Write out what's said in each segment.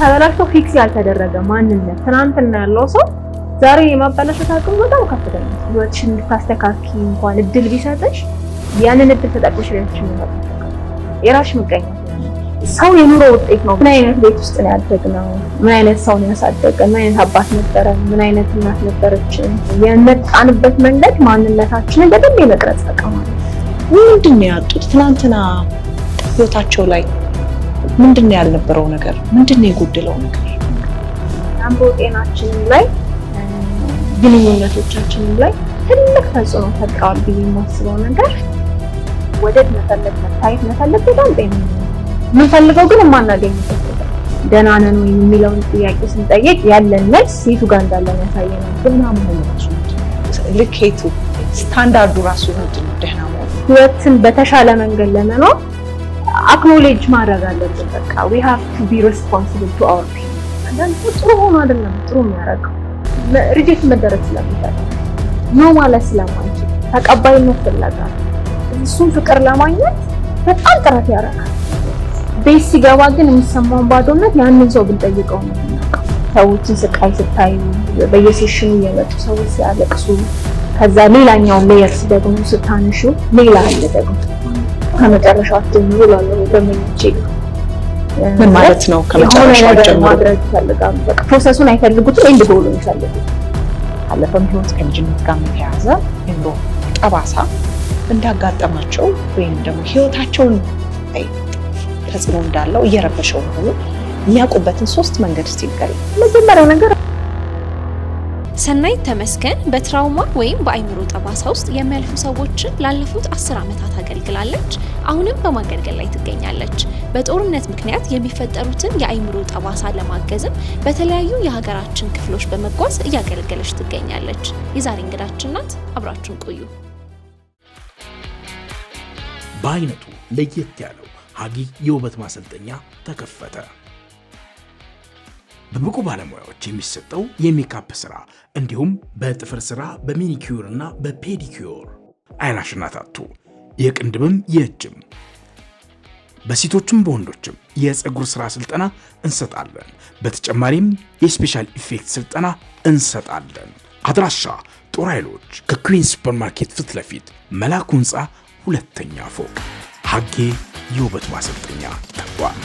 ተበላሽቶ ፊክስ ያልተደረገ ማንነት ትናንትና ያለው ሰው ዛሬ የማበላሸት አቅሙ በጣም ከፍተኛ ነው። ህይወትሽን እንድታስተካኪ እንኳን እድል ቢሰጥሽ ያንን እድል ተጠቅመሽ ሊያችሁን ነው የራስሽ ምቀኛ ሰው የኑሮ ውጤት ነው። ምን አይነት ቤት ውስጥ ነው ያደግነው? ምን አይነት ሰው ነው ያሳደገን? ምን አይነት አባት ነበረን? ምን አይነት እናት ነበረችን? የመጣንበት መንገድ ማንነታችንን በደንብ የመቅረጽ አቅም አለው። ምንድን ነው ያጡት? ትናንትና ህይወታቸው ላይ ምንድን ነው ያልነበረው ነገር? ምንድን ነው የጎደለው ነገር? አእምሮ ጤናችንን ላይ ግንኙነቶቻችንን ላይ ትልቅ ተጽዕኖ ፈጥረዋል ብዬ የማስበው ነገር ወደድ መፈለግ መታየት መፈለግ በጣም ጤነኛ ነው። የምንፈልገው ግን የማናገኝበት ነገር ደህና ነን ወይ የሚለውን ጥያቄ ስንጠይቅ ያለን መልስ የቱ ጋር እንዳለን ያሳየናል። ደህና መሆናችን ልኬቱ ስታንዳርዱ ራሱ ምንድን ነው? ደህና መሆን ህይወትን በተሻለ መንገድ ለመኖር አክኖሌጅ ማድረግ አለብን። በቃ we have to be responsible to our people። አንዳንድ ጥሩ ሆኖ አይደለም ጥሩ የሚያደርገው ሪጀክት መደረግ ስለሚፈልግ ነው ማለት ስለማንችል ተቀባይነት ፍለጋ እሱን ፍቅር ለማግኘት በጣም ጥረት ያደርጋል። ቤት ሲገባ ግን የሚሰማውን ባዶነት ያንን ሰው ብንጠይቀው ነው የምናውቀው። ሰዎችን ስቃይ ስታዩ በየሴሽኑ እየመጡ ሰዎች ሲያለቅሱ ከዛ ሌላኛውን ሌየርስ ደግሞ ስታነሹ ሌላ አለ ደግሞ ከመጨረሻው ጀምሮ ላለው ደመኞቼ ምን ማለት ነው? ከመጨረሻው ጀምሮ ማድረግ ይፈልጋሉ። በቃ ፕሮሰሱን አይፈልጉትም ኤንድ ጎሉ ይፈልጋሉ። ካለፈም ህይወት ከልጅነት ጋር የተያዘ እንዶ ጠባሳ እንዳጋጠማቸው ወይም ደግሞ ህይወታቸውን ተጽዕኖ እንዳለው እየረበሸው መሆኑ የሚያውቁበትን 3 መንገድ ሲገል መጀመሪያው ነገር ሰናይት ተመስገን በትራውማ ወይም በአይምሮ ጠባሳ ውስጥ የሚያልፉ ሰዎችን ላለፉት 10 ዓመታት አገልግላለች። አሁንም በማገልገል ላይ ትገኛለች። በጦርነት ምክንያት የሚፈጠሩትን የአይምሮ ጠባሳ ለማገዝም በተለያዩ የሀገራችን ክፍሎች በመጓዝ እያገለገለች ትገኛለች። የዛሬ እንግዳችን ናት። አብራችሁን ቆዩ። በአይነቱ ለየት ያለው ሀጊ የውበት ማሰልጠኛ ተከፈተ። በብቁ ባለሙያዎች የሚሰጠው የሜካፕ ስራ እንዲሁም በጥፍር ስራ በሚኒኪዩር እና በፔዲኪዩር አይናሽና ታቱ የቅንድብም የእጅም በሴቶችም በወንዶችም የፀጉር ስራ ስልጠና እንሰጣለን። በተጨማሪም የስፔሻል ኢፌክት ስልጠና እንሰጣለን። አድራሻ ጦር ኃይሎች ከኩዊን ሱፐርማርኬት ፊት ለፊት መላኩ ህንፃ 2ኛ ፎቅ ሀጌ የውበት ማሰልጠኛ ተቋም።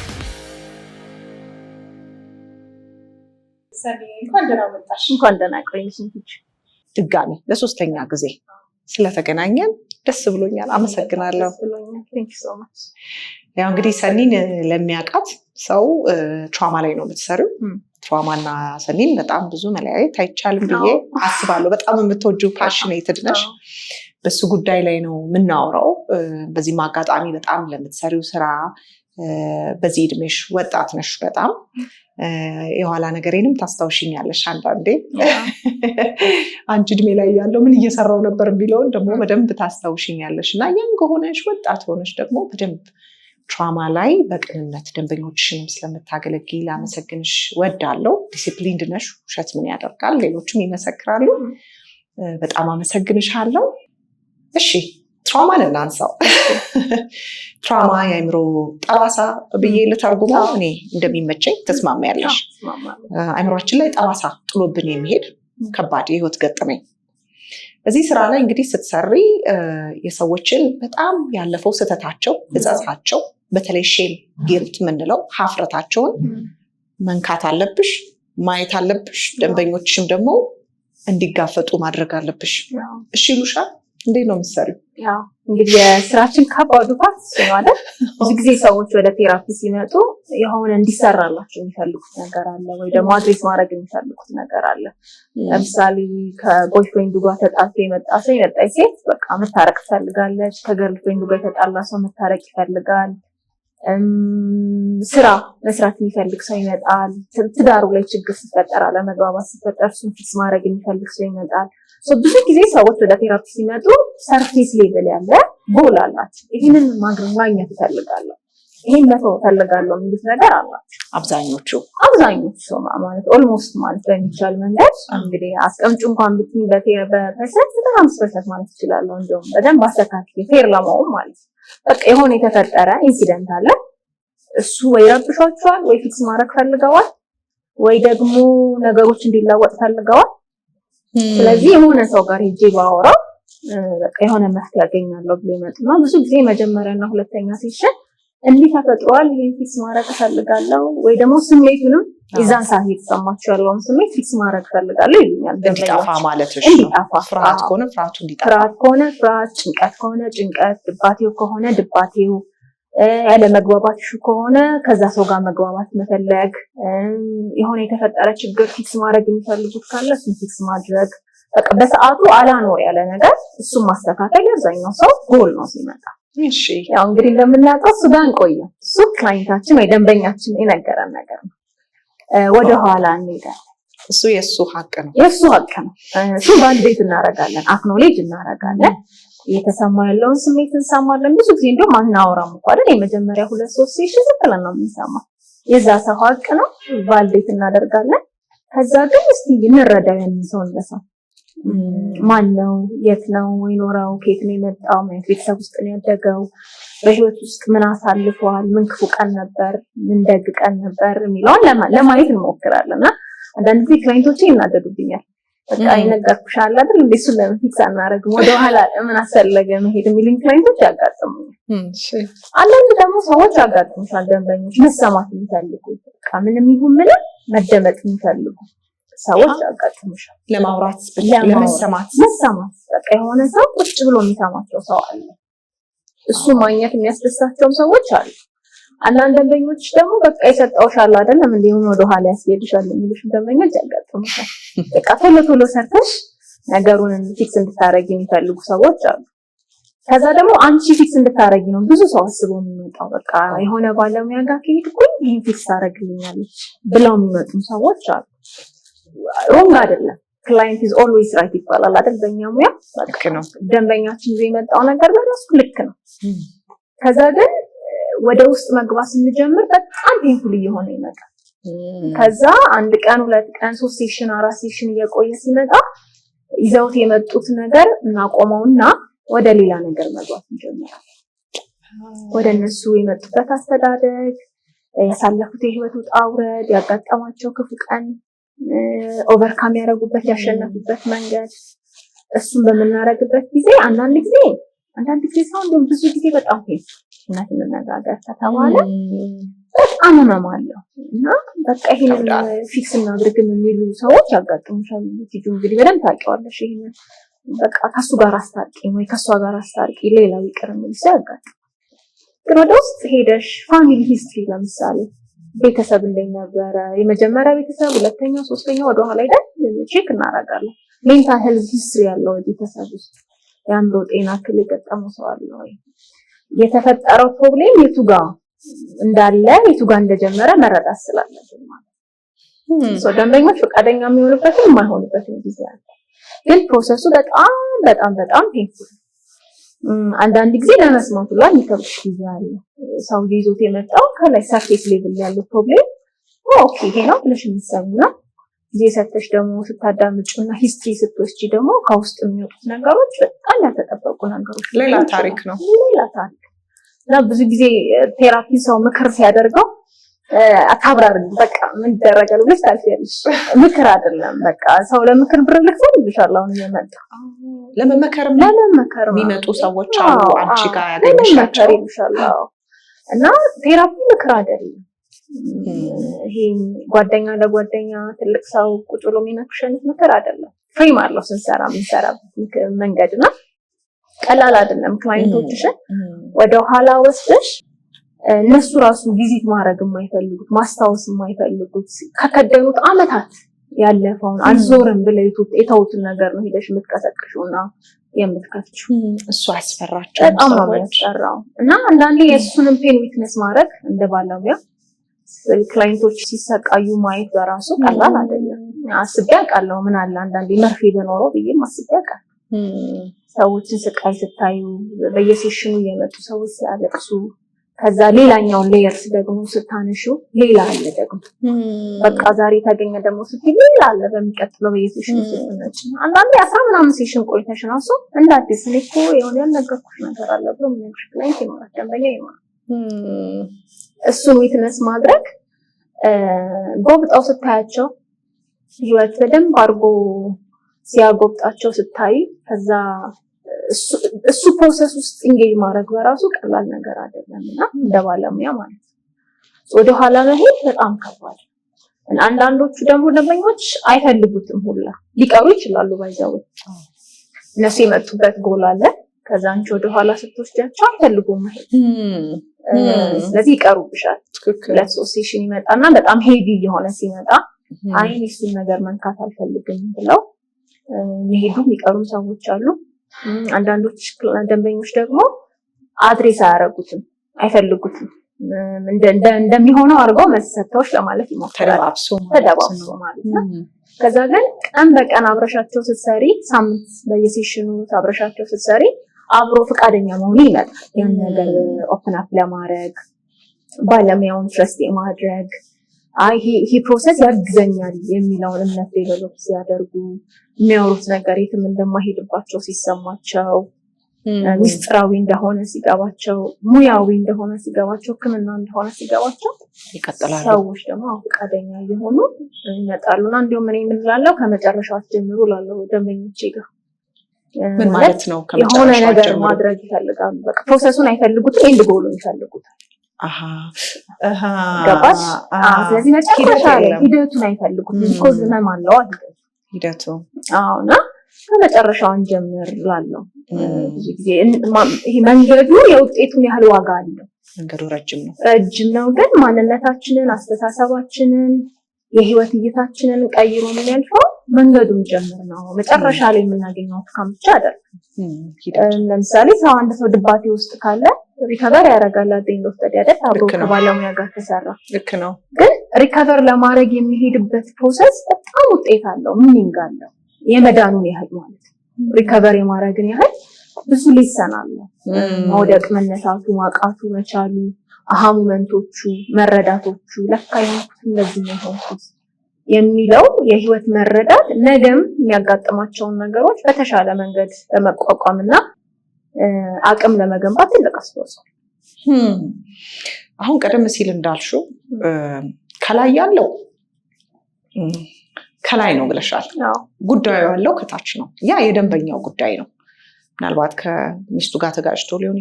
እንኳን ደህና መጣሽ። እንኳን ደህና ቆይሽ። ድጋሚ ለ3ኛ ጊዜ ስለተገናኘን ደስ ብሎኛል። አመሰግናለሁ። ቴንክ ዩ ሶ ማች። ያው እንግዲህ ሰኒን ለሚያውቃት ሰው ትራውማ ላይ ነው የምትሰሪው። ትራውማና ሰኒን በጣም ብዙ መለያየት አይቻልም ብዬ አስባለሁ። በጣም የምትወጂው ፓሽኔትድ ነሽ። በሱ ጉዳይ ላይ ነው የምናወራው። በዚህም አጋጣሚ በጣም ለምትሰሪው ስራ በዚህ እድሜሽ ወጣት ነሽ። በጣም የኋላ ነገሬንም ታስታውሽኛለሽ አንዳንዴ። አንቺ እድሜ ላይ ያለው ምን እየሰራው ነበር የሚለውን ደግሞ በደንብ ታስታውሽኛለሽ እና ያንግ ሆነሽ ወጣት ሆነሽ ደግሞ በደንብ ትራውማ ላይ በቅንነት ደንበኞችሽንም ስለምታገለግይ ላመሰግንሽ ወዳለሁ። ዲሲፕሊንድ ነሽ። ውሸት ምን ያደርጋል፣ ሌሎችም ይመሰክራሉ። በጣም አመሰግንሻለሁ። እሺ ትራውማን እናንሳው። ትራውማ የአይምሮ ጠባሳ ብዬ ልተርጉመው እኔ እንደሚመቸኝ ተስማሚያለሽ? አይምሮአችን ላይ ጠባሳ ጥሎብን የሚሄድ ከባድ የህይወት ገጠመኝ። እዚህ ስራ ላይ እንግዲህ ስትሰሪ የሰዎችን በጣም ያለፈው ስህተታቸው፣ እጸጻቸው፣ በተለይ ሼም ጊልት የምንለው ሀፍረታቸውን መንካት አለብሽ፣ ማየት አለብሽ። ደንበኞችሽም ደግሞ እንዲጋፈጡ ማድረግ አለብሽ። እሺ ይሉሻል? እንዴት ነው የምትሰሪው? ያው እንግዲህ የስራችን ከባዱ ፓርት ማለት ብዙ ጊዜ ሰዎች ወደ ቴራፒ ሲመጡ የሆነ እንዲሰራላቸው የሚፈልጉት ነገር አለ ወይ ደግሞ አድሬስ ማድረግ የሚፈልጉት ነገር አለ። ለምሳሌ ከቦይፍሬንዱ ጋር ተጣልቶ የመጣ ሰው የመጣች ሴት በቃ መታረቅ ትፈልጋለች። ከገርልፍሬንዱ ጋር የተጣላ ሰው መታረቅ ይፈልጋል። ስራ መስራት የሚፈልግ ሰው ይመጣል። ትዳሩ ላይ ችግር ሲፈጠር፣ አለመግባባት ሲፈጠር እሱን ፊክስ ማድረግ የሚፈልግ ሰው ይመጣል። ብዙ ጊዜ ሰዎች ወደ ቴራፒ ሲመጡ ሰርፌስ ሌቭል ያለ ጎል አላቸው። ይህንን ማግኘት ይፈልጋሉ፣ ይሄን መተው እፈልጋለሁ የሚሉት ነገር አላቸው። አብዛኞቹ ሰው ማለት ኦልሞስት ማለት በሚቻል መንገድ እንግዲህ አስቀምጩ እንኳን ብትይ በፐርሰንት 95% ማለት ይችላል። እንደውም በደንብ አስተካክል ፌር ለማውም ማለት በቃ የሆነ የተፈጠረ ኢንሲደንት አለ። እሱ ወይ ረብሿቸዋል ወይ ፊክስ ማድረግ ፈልገዋል ወይ ደግሞ ነገሮች እንዲለወጥ ፈልገዋል። ስለዚህ የሆነ ሰው ጋር ሄጄ ባወራ በቃ የሆነ መፍትሄ ያገኛለሁ ብሎ ይመጡና ብዙ ጊዜ መጀመሪያና ሁለተኛ ሴሽን እንዲህ ተፈጥሯል፣ ይሄን ፊክስ ማድረግ እፈልጋለሁ ወይ ደግሞ ስሜቱንም የዛን ሰዓት የተሰማቸው ያለውን ስሜት ፊክስ ማድረግ እፈልጋለሁ ይሉኛል። እንዲጠፋ ማለት ነው። እንዲጠፋ ፍርሃት ከሆነ ፍርሃቱ እንዲጠፋ፣ ፍርሃት ከሆነ ፍርሃት፣ ጭንቀት ከሆነ ጭንቀት፣ ድባቴው ከሆነ ድባቴው፣ ያለ መግባባት ከሆነ ከዛ ሰው ጋር መግባባት መፈለግ፣ የሆነ የተፈጠረ ችግር ፊክስ ማድረግ የሚፈልጉት ካለ እሱን ፊክስ ማድረግ፣ በቃ በሰዓቱ አላኖር ያለ ነገር እሱን ማስተካከል ያዛኛው ሰው ጎል ነው ሲመጣ። እሺ ያው እንግዲህ እንደምናውቀው እሱ ጋር እንቆያለን። እሱ ክላይንታችን ወይ ደንበኛችን የነገረን ነገር ነው። ወደ ኋላ እንሄዳለን። እሱ የሱ ሀቅ ነው፣ የሱ ሀቅ ነው። እሱ ቫሊዴት እናደርጋለን፣ አክኖሌጅ እናደርጋለን፣ እየተሰማ ያለውን ስሜት እንሰማለን። ብዙ ጊዜ እንደውም አናወራም እኮ አይደል? የመጀመሪያ 2-3 ሴሽን ዝም ብለን ነው የምንሰማው። የዛ ሰው ሀቅ ነው፣ ቫሊዴት እናደርጋለን። ከዛ ግን እስቲ እንረዳው ያንን ሰው እንደሰው ማን ነው፣ የት ነው የኖረው፣ ከየት ነው የመጣው፣ ምን ቤተሰብ ውስጥ ነው ያደገው፣ በህይወት ውስጥ ምን አሳልፈዋል፣ ምን ክፉ ቀን ነበር፣ ምን ደግ ቀን ነበር የሚለውን ለማየት እንሞክራለን። እና አንዳንድ ጊዜ ክላይንቶቼ ይናደዱብኛል። በቃ የነገርኩሽ አለ አይደል እንዴ እሱን ለምን ፊክስ አናደርግም፣ ወደ ኋላ ምን አስፈለገ መሄድ የሚሉኝ ክላይንቶች ያጋጥሙኛል። አንዳንድ ደግሞ ሰዎች ያጋጥሙሻል፣ ደንበኞች መሰማት የሚፈልጉ በቃ ምንም ይሁን ምንም መደመጥ የሚፈልጉ ሰዎች ያጋጥሙሻል። ለማውራት ለመሰማት በቃ የሆነ ሰው ቁጭ ብሎ የሚሰማቸው ሰው አለ። እሱ ማግኘት የሚያስደስታቸው ሰዎች አሉ። አንዳንድ ደንበኞች ደግሞ በቃ ይሰጣውሻል አይደለም እንዴ ወደ ኋላ ያስሄድሻል የሚሉሽ ደንበኞች ያጋጥሙሻል። በቃ ቶሎ ሰርተሽ ነገሩን ፊክስ እንድታረጊ የሚፈልጉ ሰዎች አሉ። ከዛ ደግሞ አንቺ ፊክስ እንድታረጊ ነው ብዙ ሰው አስቦ የሚመጣው። በቃ የሆነ ባለሙያ ጋር ከሄድኩኝ ይሄን ፊክስ ታረግልኛለች ብለው የሚመጡ ሰዎች አሉ። ሮንግ አይደለም። ክላይንት ኢዝ ኦልዌይስ ራይት ይባላል አይደል? በእኛ ሙያ ልክ ነው። ደንበኛችን ይዞ የመጣው ነገር በራሱ ልክ ነው። ከዛ ግን ወደ ውስጥ መግባት ስንጀምር በጣም ፔንፉል እየሆነ ይመጣል። ከዛ 1 ቀን 2 ቀን 3 ሴሽን 4 ሴሽን እየቆየ ሲመጣ ይዘውት የመጡት ነገር እናቆመውና ወደ ሌላ ነገር መግባት እንጀምራለን። ወደ እነሱ የመጡበት አስተዳደግ፣ ያሳለፉት የህይወት ውጣ ውረድ፣ ያጋጠማቸው ክፉ ቀን ኦቨርካም ያደረጉበት ያሸነፉበት መንገድ፣ እሱን በምናረግበት ጊዜ አንዳንድ ጊዜ ሰው እንደውም ብዙ ጊዜ በጣም ፔንፉል እንነጋገር ከተባለ በጣም ህመማለሁ እና በቃ ይሄንን ፊክስ እናድርግም የሚሉ ሰዎች ያጋጥሙሻል። እንግዲህ በደንብ ታውቂዋለሽ። ይሄንን በቃ ከሱ ጋር አስታርቂኝ ወይ ከሷ ጋር አስታርቂ ሌላው ይቅር የሚል ሰው ያጋጥማል። ግን ወደ ውስጥ ሄደሽ ፋሚሊ ሂስትሪ ለምሳሌ ቤተሰብ እንደነበረ የመጀመሪያ ቤተሰብ፣ ሁለተኛ፣ ሶስተኛ ወደ ኋላ ሄደን ቼክ እናደርጋለን። ሜንታል ሄልዝ ሂስትሪ ያለው ቤተሰብ ውስጥ የአእምሮ ጤና እክል የገጠመው ሰው አለ ወይ? የተፈጠረው ፕሮብሌም የቱ ጋር እንዳለ የቱ ጋር እንደጀመረ መረዳት ስላለብን ማለት ነው። ደንበኞች ፈቃደኛ የሚሆኑበትን የማይሆኑበትን ጊዜ አለ። ግን ፕሮሰሱ በጣም ፔንፉል። አንዳንድ ጊዜ ለመስማት ሁላ የሚከብድሽ ጊዜ አለ። ሰው ይዞት የመጣው ከላይ ሰርፌስ ሌቭል ያለው ፕሮብሌም ኦኬ ይሄ ነው ብለሽ የምትሰሚና ጊዜ ሰጥተሽ ደግሞ ስታዳምጪና ሂስትሪ ስትወስጂ ደግሞ ከውስጥ የሚወጡት ነገሮች በጣም ያልተጠበቁ ነገሮች ሌላ ታሪክ ነው። እና ብዙ ጊዜ ቴራፒ ሰው ምክር ሲያደርገው አታብራሪ በቃ ምን ይደረጋል ብለሽ ታልፊያለሽ። ምክር አይደለም በቃ ሰው ለምክር ብር ልክፈል ይልሻል። አሁን የመጣ ለመመከር የሚመጡ ሰዎች አሉ አንቺ ጋር ያገኝሻቸው ይልሻል። እና ቴራፒ ምክር አይደለም። ይሄ ጓደኛ ለጓደኛ ትልቅ ሰው ቁጭ ብሎ የሚመክርሽ ምክር አይደለም። ፍሬም አለው ስንሰራ የምንሰራበት መንገድና ቀላል አይደለም። ክላይንቶችሽን ወደ ኋላ ወስደሽ እነሱ ራሱ ቪዚት ማድረግ የማይፈልጉት ማስታወስ የማይፈልጉት ከከደኑት አመታት ያለፈውን አልዞርም ብለው የተውትን ነገር ነው ሄደሽ የምትቀሰቅሽውና የምትከፍቺው። እሱ አስፈራቸው በጣም ያስፈራው እና አንዳንዴ የእሱንም ፔን ዊትነስ ማድረግ እንደ ባለሙያ ክላይንቶች ሲሰቃዩ ማየት በራሱ ቀላል አይደለም። አስቤ አውቃለሁ ምን አለ አንዳንዴ መርፌ በኖረው ብዬም አስቤ አውቃለሁ። ሰዎችን ስቃይ ስታዩ በየሴሽኑ የመጡ ሰዎች ሲያለቅሱ ከዛ ሌላኛው ሌየርስ ደግሞ ስታነሹ ሌላ አለ ደግሞ በቃ ዛሬ ታገኘ ደግሞ ስትይ ሌላ አለ በሚቀጥለው በየሴሽኑ ስትመጪ አንዳንዴ 10 ምናምን ሴሽን ቆይተሽ ራሱ እንደ አዲስ እኮ የሆነ ያልነገርኩሽ ነገር አለ ብሎ የሚነግርሽ ክላይንት ይኖራል፣ ደንበኛ ይኖራል። እሱን ዊትነስ ማድረግ ጎብጣው ስታያቸው ህይወት በደንብ አድርጎ ሲያጎብጣቸው ስታይ ከዛ እሱ ፕሮሰስ ውስጥ እንጌጅ ማድረግ በራሱ ቀላል ነገር አይደለም እና እንደ ባለሙያ ማለት ነው ወደ ኋላ መሄድ በጣም ከባድ። አንዳንዶቹ ደግሞ ደንበኞች አይፈልጉትም ሁላ ሊቀሩ ይችላሉ። ባይዛው እነሱ የመጡበት ጎል አለ። ከዛ አንቺ ወደ ኋላ ስትወስጃቸው አይፈልጉም መሄድ። ስለዚህ ይቀሩብሻል። ለሶስት ሴሽን ይመጣና በጣም ሄቪ የሆነ ሲመጣ አይ እሱን ነገር መንካት አልፈልግም ብለው መሄዱ የሚቀሩም ሰዎች አሉ። አንዳንዶች ደንበኞች ደግሞ አድሬስ አያረጉትም፣ አይፈልጉትም። እንደሚሆነው አድርገው መሰተውሽ ለማለት ይሞክራሉ። ተደባብሶ ማለት ነው። ከዛ ግን ቀን በቀን አብረሻቸው ስትሰሪ፣ ሳምንት በየሴሽኑ አብረሻቸው ስትሰሪ አብሮ ፈቃደኛ መሆኑ ይመጣል። ያን ነገር ኦፕን አፕ ለማድረግ ባለሙያውን ትረስት የማድረግ ይሄ ፕሮሰስ ያግዘኛል የሚለውን እምነት ዴቨሎፕ ሲያደርጉ የሚያወሩት ነገር የትም እንደማይሄድባቸው ሲሰማቸው ሚስጥራዊ እንደሆነ ሲገባቸው ሙያዊ እንደሆነ ሲገባቸው ሕክምና እንደሆነ ሲገባቸው ይቀጥላሉ። ሰዎች ደግሞ ፈቃደኛ የሆኑ ይመጣሉና እንዲሁም እኔ ምን እላለሁ ከመጨረሻው ጀምሮ ላለው ደንበኞቼ ጋር ምን ማለት ነው? የሆነ ነገር ማድረግ ይፈልጋሉ። በቃ ፕሮሰሱን አይፈልጉትም፣ ኤንድ ጎሉን ይፈልጉታል። ገባሽ? ስለዚህ መጨረሻ ላይ ሂደቱን አይፈልጉትም። ቢኮዝ ህመም አለው ሂደቱ። እና ከመጨረሻውን ጀምር ላለው ብዙ ጊዜ ይሄ መንገዱ የውጤቱን ያህል ዋጋ አለው። መንገዱ ረጅም ነው፣ ግን ማንነታችንን፣ አስተሳሰባችንን፣ የህይወት እይታችንን ቀይሮ ምን ያልፈው መንገዱን ጀምር ነው። መጨረሻ ላይ የምናገኘው አውትካም ብቻ አይደለም። ለምሳሌ አንድ ሰው ድባቴ ውስጥ ካለ ሪከቨር ያደርጋል። አደኝ ወፍተድ ያደት አብሮ ከባለሙያ ጋር ተሰራ። ልክ ነው። ግን ሪከቨር ለማድረግ የሚሄድበት ፕሮሰስ በጣም ውጤት አለው፣ ሚኒንግ አለው። የመዳኑን ያህል ማለት ነው። ሪከቨር የማድረግን ያህል ብዙ ሊሰን አለው። መውደቅ፣ መነሳቱ፣ ማቃቱ፣ መቻሉ፣ አሃሙመንቶቹ፣ መረዳቶቹ ለካ የሆንኩት እንደዚህ ነው የሆንኩት የሚለው የህይወት መረዳት ነገም የሚያጋጥማቸውን ነገሮች በተሻለ መንገድ ለመቋቋምና አቅም ለመገንባት ትልቅ አስተዋጽኦ። አሁን ቀደም ሲል እንዳልሽው ከላይ ያለው ከላይ ነው ብለሻል። ጉዳዩ ያለው ከታች ነው። ያ የደንበኛው ጉዳይ ነው። ምናልባት ከሚስቱ ጋር ተጋጭቶ ሊሆን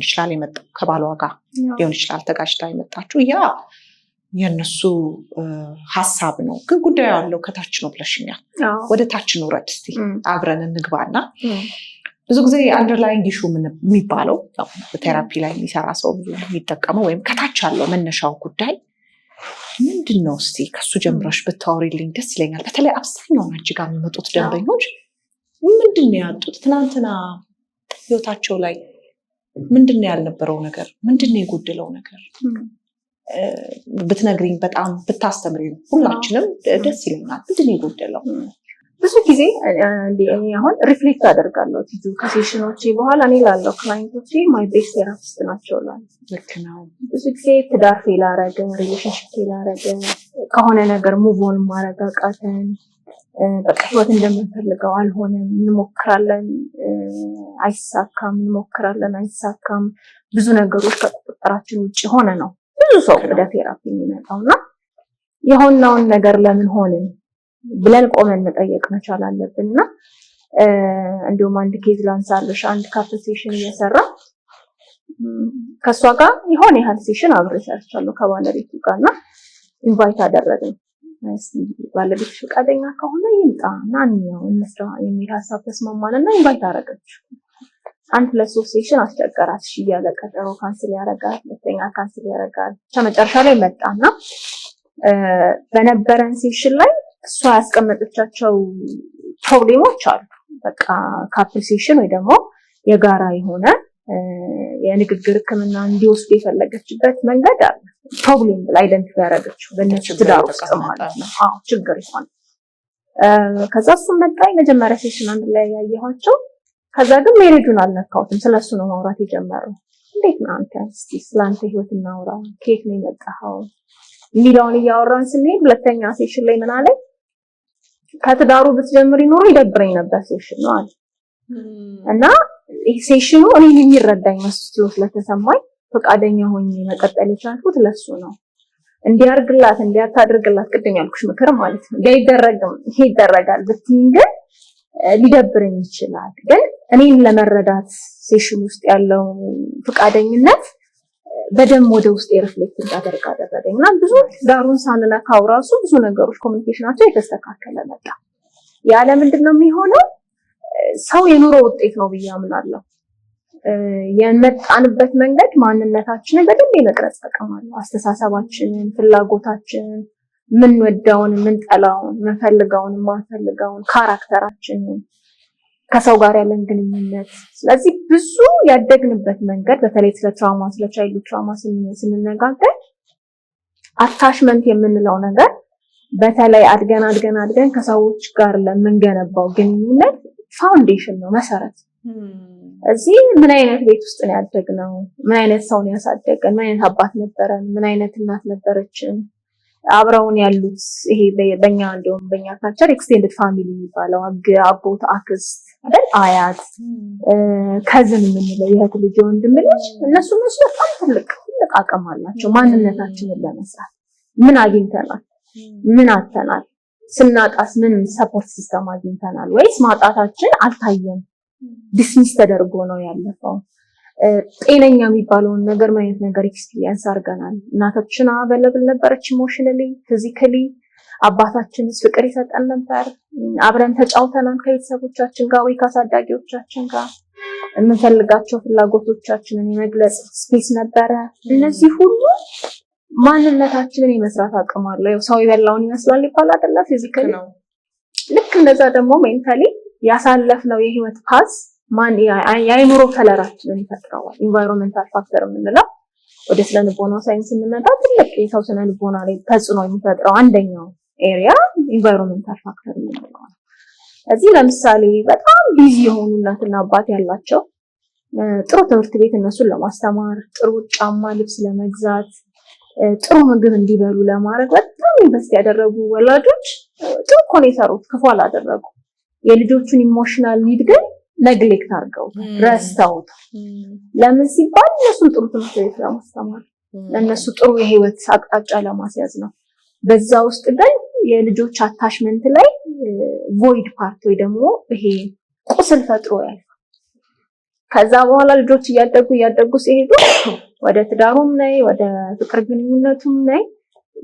ይችላል የመጣው፣ ከባሏ ጋር ሊሆን ይችላል ተጋጭታ የመጣችው። ያ የነሱ ሀሳብ ነው። ግን ጉዳዩ ያለው ከታች ነው ብለሽኛል። ወደ ታች እንውረድ እስቲ አብረን እንግባና ብዙ ጊዜ አንደርላይንግ ኢሹ የሚባለው በቴራፒ ላይ የሚሰራ ሰው የሚጠቀመው ወይም ከታች ያለው መነሻው ጉዳይ ምንድን ነው? እስቲ ከሱ ጀምረሽ ብታወሪልኝ ደስ ይለኛል። በተለይ አብዛኛውን አንቺ ጋር የሚመጡት ደንበኞች ምንድን ነው ያጡት? ትናንትና ህይወታቸው ላይ ምንድን ነው ያልነበረው ነገር? ምንድን ነው የጎደለው ነገር? ብትነግሪኝ፣ በጣም ብታስተምሪኝ ሁላችንም ደስ ይለናል። ምንድን ነው የጎደለው? ብዙ ጊዜ እኔ አሁን ሪፍሌክት አደርጋለሁ ከሴሽኖቼ በኋላ እኔ ላለው ክላይንቶቼ ማይ ቤስት ቴራፒስት ናቸው ላለው። ልክ ነው። ብዙ ጊዜ ትዳር ፌል አደረገ፣ ሪሌሽንሽፕ ፌል አደረገ፣ ከሆነ ነገር ሙቭ-ኦን ማድረግ አቃተን፣ በቃ ህይወት እንደምንፈልገው አልሆነም፣ እንሞክራለን አይሳካም፣ እንሞክራለን አይሳካም፣ ብዙ ነገሮች ከቁጥጥራችን ውጭ ሆነ ነው ብዙ ሰው ወደ ቴራፒ የሚመጣውና የሆነውን ነገር ለምን ሆንን ብለን ቆመን መጠየቅ መቻል አለብንና እንዲሁም አንድ ኬዝ ላንሳለሽ። አንድ ካፕል ሴሽን እየሰራ ከሷ ጋር የሆነ ያህል ሴሽን አብሬ ሰርቻለሁ ከባለቤቱ ጋርና ኢንቫይት አደረግን። ባለቤቱ ፈቃደኛ ከሆነ ይምጣና እንየው እንስራ የሚል ሀሳብ ተስማማንና ኢንቫይት አደረገችው። አንድ ለሶስት ሴሽን አስቸገራት። እሺ እያለ ቀጠሮ ካንስል ያደርጋል፣ ሁለተኛ ካንስል ያደርጋል። መጨረሻ ላይ መጣና በነበረን ሴሽን ላይ እሷ ያስቀመጠቻቸው ፕሮብሌሞች አሉ። በቃ ካፕል ሴሽን ወይ ደግሞ የጋራ የሆነ የንግግር ሕክምና እንዲወስዱ የፈለገችበት መንገድ አለ። ፕሮብሌም ብላ አይደንቲፋይ ያደረገችው በእነሱ ትዳር ውስጥ ማለት ነው። ችግር ይሆን። ከዛ እሱም መጣኝ። መጀመሪያ ሴሽን አንድ ላይ ያየኋቸው። ከዛ ግን ሜሬጁን አልነካሁትም። ስለሱ ነው ማውራት የጀመረው። እንዴት ነው አንተ? እስቲ ስላንተ ህይወት እናውራ፣ ከየት ነው የመጣኸው የሚለውን እያወራን ስንሄድ ሁለተኛ ሴሽን ላይ ምን አለኝ? ከትዳሩ ብትጀምሪ ኖሮ ይደብረኝ ነበር ሴሽን ነው አለ። እና ይሄ ሴሽኑ እኔን የሚረዳኝ መስሎ ስለተሰማኝ ፈቃደኛ ሆኜ መቀጠል የቻልኩት ለሱ ነው። እንዲያርግላት እንዲያታድርግላት ቅድም ያልኩሽ ምክር ማለት ነው እንዳይደረግም ይሄ ይደረጋል ብትይኝ ግን ሊደብረኝ ይችላል። ግን እኔን ለመረዳት ሴሽን ውስጥ ያለው ፍቃደኝነት በደንብ ወደ ውስጥ ሪፍሌክት እንዳደርግ አደረገኝና ብዙ ዳሩን ሳንነካው ራሱ ብዙ ነገሮች ኮሚኒኬሽናቸው የተስተካከለ መጣ። ያለ ምንድነው የሚሆነው ሰው የኑሮ ውጤት ነው ብዬ አምናለሁ። የመጣንበት መንገድ ማንነታችንን በደንብ የመቅረጽ አቅም አለው። አስተሳሰባችንን፣ ፍላጎታችንን፣ ምንወደውን፣ ምንጠላውን፣ ምንፈልገውን፣ ማንፈልገውን፣ ካራክተራችንን፣ ከሰው ጋር ያለን ግንኙነት። ስለዚህ ብዙ ያደግንበት መንገድ በተለይ ስለ ትራውማ ስለ ቻይልድ ትራውማ ስንነጋገር አታችመንት የምንለው ነገር በተለይ አድገን ከሰዎች ጋር ለምንገነባው ግንኙነት ፋውንዴሽን ነው፣ መሰረት። እዚህ ምን አይነት ቤት ውስጥ ነው ያደግነው? ምን አይነት ሰው ነው ያሳደገን? ምን አይነት አባት ነበረን? ምን አይነት እናት ነበረችን? አብረውን ያሉት ይሄ በእኛ እንደውም በእኛ ካልቸር ኤክስቴንድድ ፋሚሊ የሚባለው አጎት፣ አክስት አይደል፣ አያት፣ ከዝን የምንለው የእህት ልጅ፣ ወንድም ልጅ እነሱ በጣም ትልቅ አቅም አላቸው ማንነታችንን ለመስራት። ምን አግኝተናል? ምን አጥተናል? ስናጣስ ምን ሰፖርት ሲስተም አግኝተናል? ወይስ ማጣታችን አልታየም ዲስሚስ ተደርጎ ነው ያለፈው? ጤነኛ የሚባለውን ነገር ምን አይነት ነገር ኤክስፒሪየንስ አድርገናል? እናታችን አቬለብል ነበረች ኢሞሽናሊ ፊዚካሊ? አባታችንስ ፍቅር ይሰጠን ነበር? አብረን ተጫውተናል ከቤተሰቦቻችን ጋር ወይ ከአሳዳጊዎቻችን ጋር? የምንፈልጋቸው ፍላጎቶቻችንን የመግለጽ ስፔስ ነበረ? እነዚህ ሁሉ ማንነታችንን የመስራት አቅም አለው። ያው ሰው የበላውን ይመስላል ይባል አይደለ? ፊዚካሊ ልክ እንደዛ ደግሞ ሜንታሊ ያሳለፍነው የህይወት ፓዝ የአይምሮ ከለራችንን ይፈጥረዋል። ኢንቫይሮንመንታል ፋክተር የምንለው ወደ ስነ ልቦና ሳይንስ እንመጣ ትልቅ የሰው ስነ ልቦና ላይ ተጽዕኖ የሚፈጥረው አንደኛው ኤሪያ ኢንቫይሮንመንታል ፋክተር የምንለው ነው። እዚህ ለምሳሌ በጣም ቢዚ የሆኑ እናትና አባት ያላቸው ጥሩ ትምህርት ቤት እነሱን ለማስተማር፣ ጥሩ ጫማ ልብስ ለመግዛት፣ ጥሩ ምግብ እንዲበሉ ለማድረግ በጣም ኢንቨስት ያደረጉ ወላጆች ጥሩ እኮ ነው የሰሩት፣ ክፉ አላደረጉ። የልጆቹን ኢሞሽናል ኒድ ግን ነግሌክት አድርገው ረስተውት። ለምን ሲባል እነሱን ጥሩ ትምህርት ቤት ለማስተማር፣ ለእነሱ ጥሩ የህይወት አቅጣጫ ለማስያዝ ነው። በዛ ውስጥ ግን የልጆች አታችመንት ላይ ቮይድ ፓርት ወይ ደግሞ ይሄ ቁስል ፈጥሮ ያለ። ከዛ በኋላ ልጆች እያደጉ ሲሄዱ ወደ ትዳሩም ላይ ወደ ፍቅር ግንኙነቱም ላይ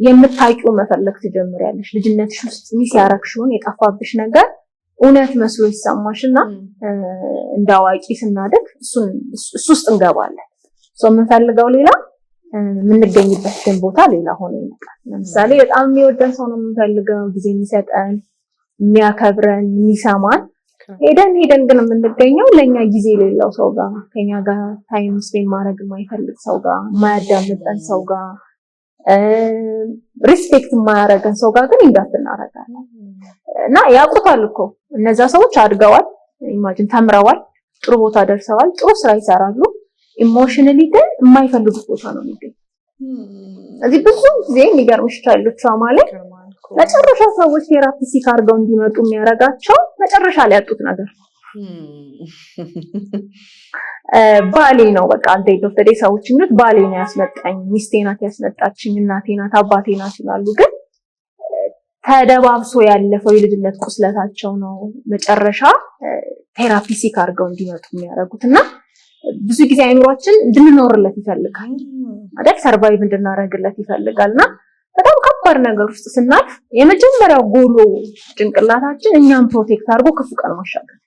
የምታውቂው መፈለግ ትጀምሪያለሽ። ልጅነትሽ ውስጥ ሚስ ያረግሽውን የጠፋብሽ ነገር እውነት መስሎ ይሰማሽና እንደ አዋቂ ስናደግ እሱ ውስጥ እንገባለን። የምንፈልገው ሌላ የምንገኝበት ግን ቦታ ሌላ ሆኖ ይመጣል። ለምሳሌ በጣም የሚወደን ሰው ነው የምንፈልገው፣ ጊዜ የሚሰጠን፣ የሚያከብረን፣ የሚሰማን። ሄደን ግን የምንገኘው ለኛ ጊዜ የሌለው ሰው ጋር፣ ከኛ ጋር ታይም ስፔንድ ማድረግ የማይፈልግ ሰው ጋር፣ የማያዳምጠን ሰው ጋር፣ ሪስፔክት የማያደርገን ሰው ጋር ግን ኢንዳት እናደርጋለን። እና ያውቁታል እኮ እነዛ ሰዎች አድገዋል፣ ኢማጂን ተምረዋል፣ ጥሩ ቦታ ደርሰዋል፣ ጥሩ ስራ ይሰራሉ። ኢሞሽናሊ ግን የማይፈልጉት ቦታ ነው የሚገኙት። እዚህ ብዙ ጊዜ የሚገርምሽ ቻይልድ ትራውማ ላይ መጨረሻ ሰዎች ቴራፒ ሲክ አድርገው እንዲመጡ የሚያደርጋቸው መጨረሻ ላይ ያጡት ነገር ባሌ ነው። በቃ አንተ ዶክተር ሰዎች የሚሉት ባሌ ነው ያስመጣኝ፣ ሚስቴ ናት ያስመጣችኝ፣ እናቴ ናት፣ አባቴ ናት ይላሉ። ግን ተደባብሶ ያለፈው የልጅነት ቁስለታቸው ነው መጨረሻ ቴራፒ ሲክ አድርገው እንዲመጡ የሚያደርጉትና ብዙ ጊዜ አይምሮአችን እንድንኖርለት ይፈልጋል አይደል? ሰርቫይቭ እንድናደርግለት ይፈልጋልና በጣም ከባድ ነገር ውስጥ ስናልፍ የመጀመሪያው ጎሎ ጭንቅላታችን እኛን ፕሮቴክት አድርጎ ክፉ ቀን ማሻገር።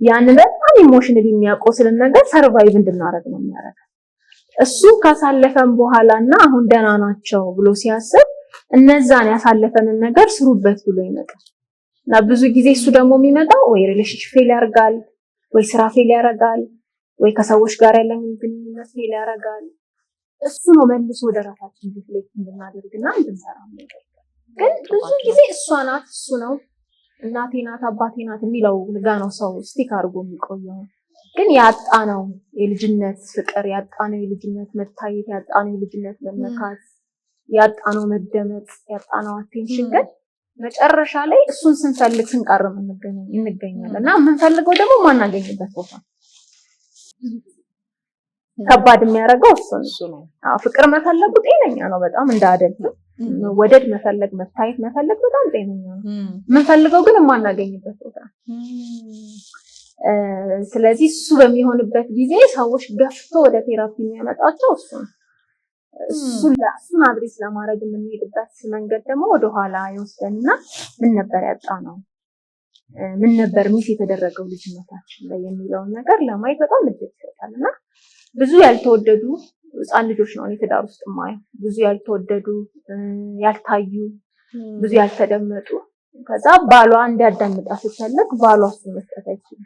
ያን በጣም ኢሞሽናሊ የሚያቆስልን ነገር ሰርቫይቭ እንድናደርግ ነው የሚያደርገው። እሱ ካሳለፈን በኋላና አሁን ደህና ናቸው ብሎ ሲያስብ እነዛን ያሳለፈንን ነገር ስሩበት ብሎ ይመጣል። እና ብዙ ጊዜ እሱ ደግሞ የሚመጣው ወይ ሪሌሽንሺፕ ፌል ያደርጋል፣ ወይ ስራ ፌል ያደርጋል፣ ወይ ከሰዎች ጋር ያለን ግንኙነት ፌል ያደርጋል። እሱ ነው መልሶ ወደ ራሳችን ሪፍሌክት እንድናደርግና እንድንሰራ ነገር። ግን ብዙ ጊዜ እሷ ናት፣ እሱ ነው፣ እናቴ ናት፣ አባቴ ናት የሚለው ጋ ነው ሰው ስቲክ አድርጎ የሚቆየው። ግን ያጣነው የልጅነት ፍቅር፣ ያጣነው የልጅነት መታየት፣ ያጣነው የልጅነት መነካት፣ ያጣነው መደመጥ፣ ያጣነው አቴንሽን ግን መጨረሻ ላይ እሱን ስንፈልግ ስንቀርም እንገኛለን። እና የምንፈልገው ደግሞ ማናገኝበት ቦታ ከባድ የሚያደርገው እሱ ነው። ፍቅር መፈለጉ ጤነኛ ነው በጣም እንዳደለ ወደድ መፈለግ መታየት መፈለግ በጣም ጤነኛ ነው። የምንፈልገው ግን የማናገኝበት ቦታ። ስለዚህ እሱ በሚሆንበት ጊዜ ሰዎች ገፍቶ ወደ ቴራፒ የሚያመጣቸው እሱ ነው። እሱን አድሬስ ለማድረግ የምንሄድበት መንገድ ደግሞ ወደኋላ ይወስደንና ምን ነበር ያጣነው፣ ምን ነበር ሚስ የተደረገው ልጅነታችን ላይ የሚለውን ነገር ለማየት በጣም እድል ይሰጣልና ብዙ ያልተወደዱ ህፃን ልጆች ነው ትዳር ውስጥ ማየው። ብዙ ያልተወደዱ ያልታዩ ብዙ ያልተደመጡ ከዛ ባሏ እንዲያዳምጣት ስትፈልግ ባሏ እሱን መስጠት አይችልም።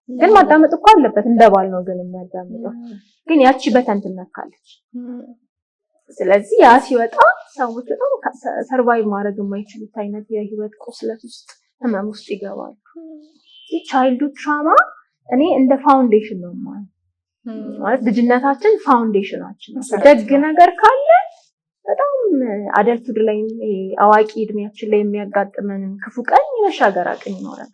ግን ማዳመጥ እኮ አለበት እንደ ባል ነው ግን የሚያዳምጠው ግን ያቺ በተን ትነካለች። ስለዚህ ያ ሲወጣ ሰዎች በጣም ሰርቫይቭ ማድረግ የማይችሉት አይነት የህይወት ቁስለት ውስጥ ህመም ውስጥ ይገባሉ። ቻይልድሁድ ትራማ እኔ እንደ ፋውንዴሽን ነው ማለት ልጅነታችን ፋውንዴሽናችን ነው። ደግ ነገር ካለ በጣም አደልትሁድ ላይ አዋቂ እድሜያችን ላይ የሚያጋጥመን ክፉ ቀን የመሻገር አቅም ይኖራል።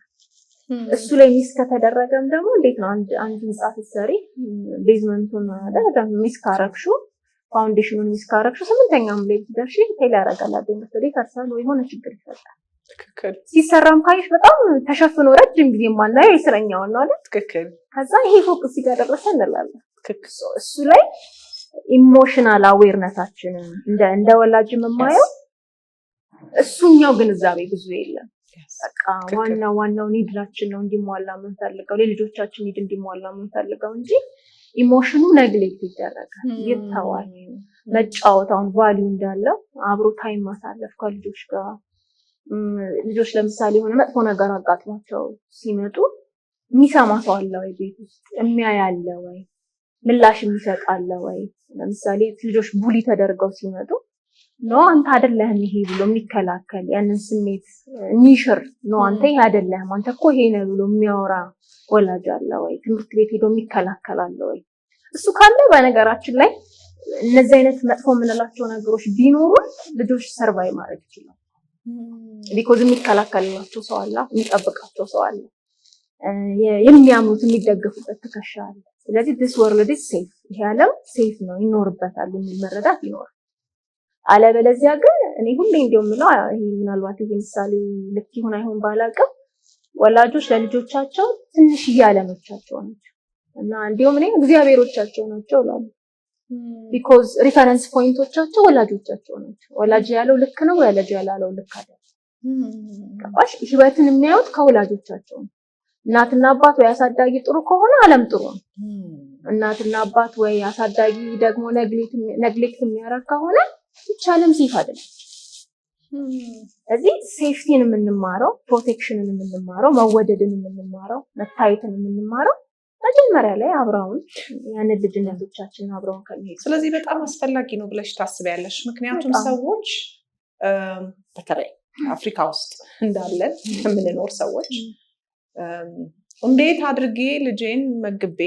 እሱ ላይ ሚስ ከተደረገም ደግሞ እንዴት ነው አንድ ህንጻ ስትሰሪ ቤዝመንቱን አደረጋ ሚስ ካረክሹ ፋውንዴሽኑን ሚስ ካረክሹ ስምንተኛም ላይ ብትደርሺ ፌል ያደርጋል። አደንገት ከርሳል ወይ ሆነ ችግር ይፈጠራል። ትክክል። ሲሰራም ካይሽ በጣም ተሸፍኖ ረጅም ጊዜ ማናየው የስረኛው ነው አይደል? ትክክል። ከዛ ይሄ ፎቅ እዚህ ጋር ደረሰ እንላለን። ትክክል። እሱ ላይ ኢሞሽናል አዌርነታችን እንደ ወላጅ የማየው እሱኛው ግንዛቤ ብዙ የለም። በቃ ዋናው ኒድላችን ነው እንዲሟላ የምንፈልገው ለልጆቻችን ኒድ እንዲሟላ የምንፈልገው እንጂ ኢሞሽኑ ነግሌክት ይደረጋል፣ ይተዋል። መጫወት አሁን ቫልዩ እንዳለው አብሮ ታይም ማሳለፍ ከልጆች ጋር ልጆች ለምሳሌ የሆነ መጥፎ ነገር አጋጥሟቸው ሲመጡ የሚሰማ ሰው አለ ወይ? ቤት ውስጥ የሚያይ አለ ወይ? ምላሽ የሚሰጥ አለ ወይ? ለምሳሌ ልጆች ቡሊ ተደርገው ሲመጡ ነው አንተ አይደለህም ይሄ ብሎ የሚከላከል ያንን ስሜት ኒሽር ነው አንተ ይሄ አይደለህም አንተ እኮ ይሄ ነው ብሎ የሚያወራ ወላጅ አለ ወይ? ትምህርት ቤት ሄዶ የሚከላከል አለ ወይ? እሱ ካለ በነገራችን ላይ እነዚህ አይነት መጥፎ የምንላቸው ነገሮች ቢኖሩ ልጆች ሰርቫይቭ ማድረግ ይችላሉ። ቢኮዝ የሚከላከልላቸው ሰው አለ፣ የሚጠብቃቸው ሰው አለ፣ የሚያምኑት የሚደገፉበት ትከሻ አለ። ስለዚህ this world is safe፣ ይሄ ዓለም ሴፍ ነው ይኖርበታል የሚል መረዳት ይኖራል። አለበለዚያ ግን እኔ ሁሌ እንደውም ነው ይሄ ምናልባት ይሄ ምሳሌ ልክ ይሁን አይሁን ባላውቅም ወላጆች ለልጆቻቸው ትንሽ ያለመቻቸው ናቸው እና እንደውም እኔ እግዚአብሔሮቻቸው ናቸው እላለሁ። ቢኮዝ ሪፈረንስ ፖይንቶቻቸው ወላጆቻቸው ናቸው። ወላጅ ያለው ልክ ነው፣ ወላጅ ያላለው ልክ አይደለም። ገባሽ? ህይወትን የሚያዩት ከወላጆቻቸው ነው። እናትና አባት ወይ አሳዳጊ ጥሩ ከሆነ ዓለም ጥሩ ነው። እናትና አባት ወይ አሳዳጊ ደግሞ ነግሌክት የሚያደርግ ከሆነ ዓለም ሴፍ አይደለም። እዚህ ሴፍቲን የምንማረው ፕሮቴክሽንን የምንማረው መወደድን የምንማረው መታየትን የምንማረው መጀመሪያ ላይ አብረውን ያን ልጅነቶቻችን አብረውን ከሚሄዱ። ስለዚህ በጣም አስፈላጊ ነው ብለሽ ታስቢያለሽ? ምክንያቱም ሰዎች በተለይ አፍሪካ ውስጥ እንዳለን የምንኖር ሰዎች እንዴት አድርጌ ልጄን መግቤ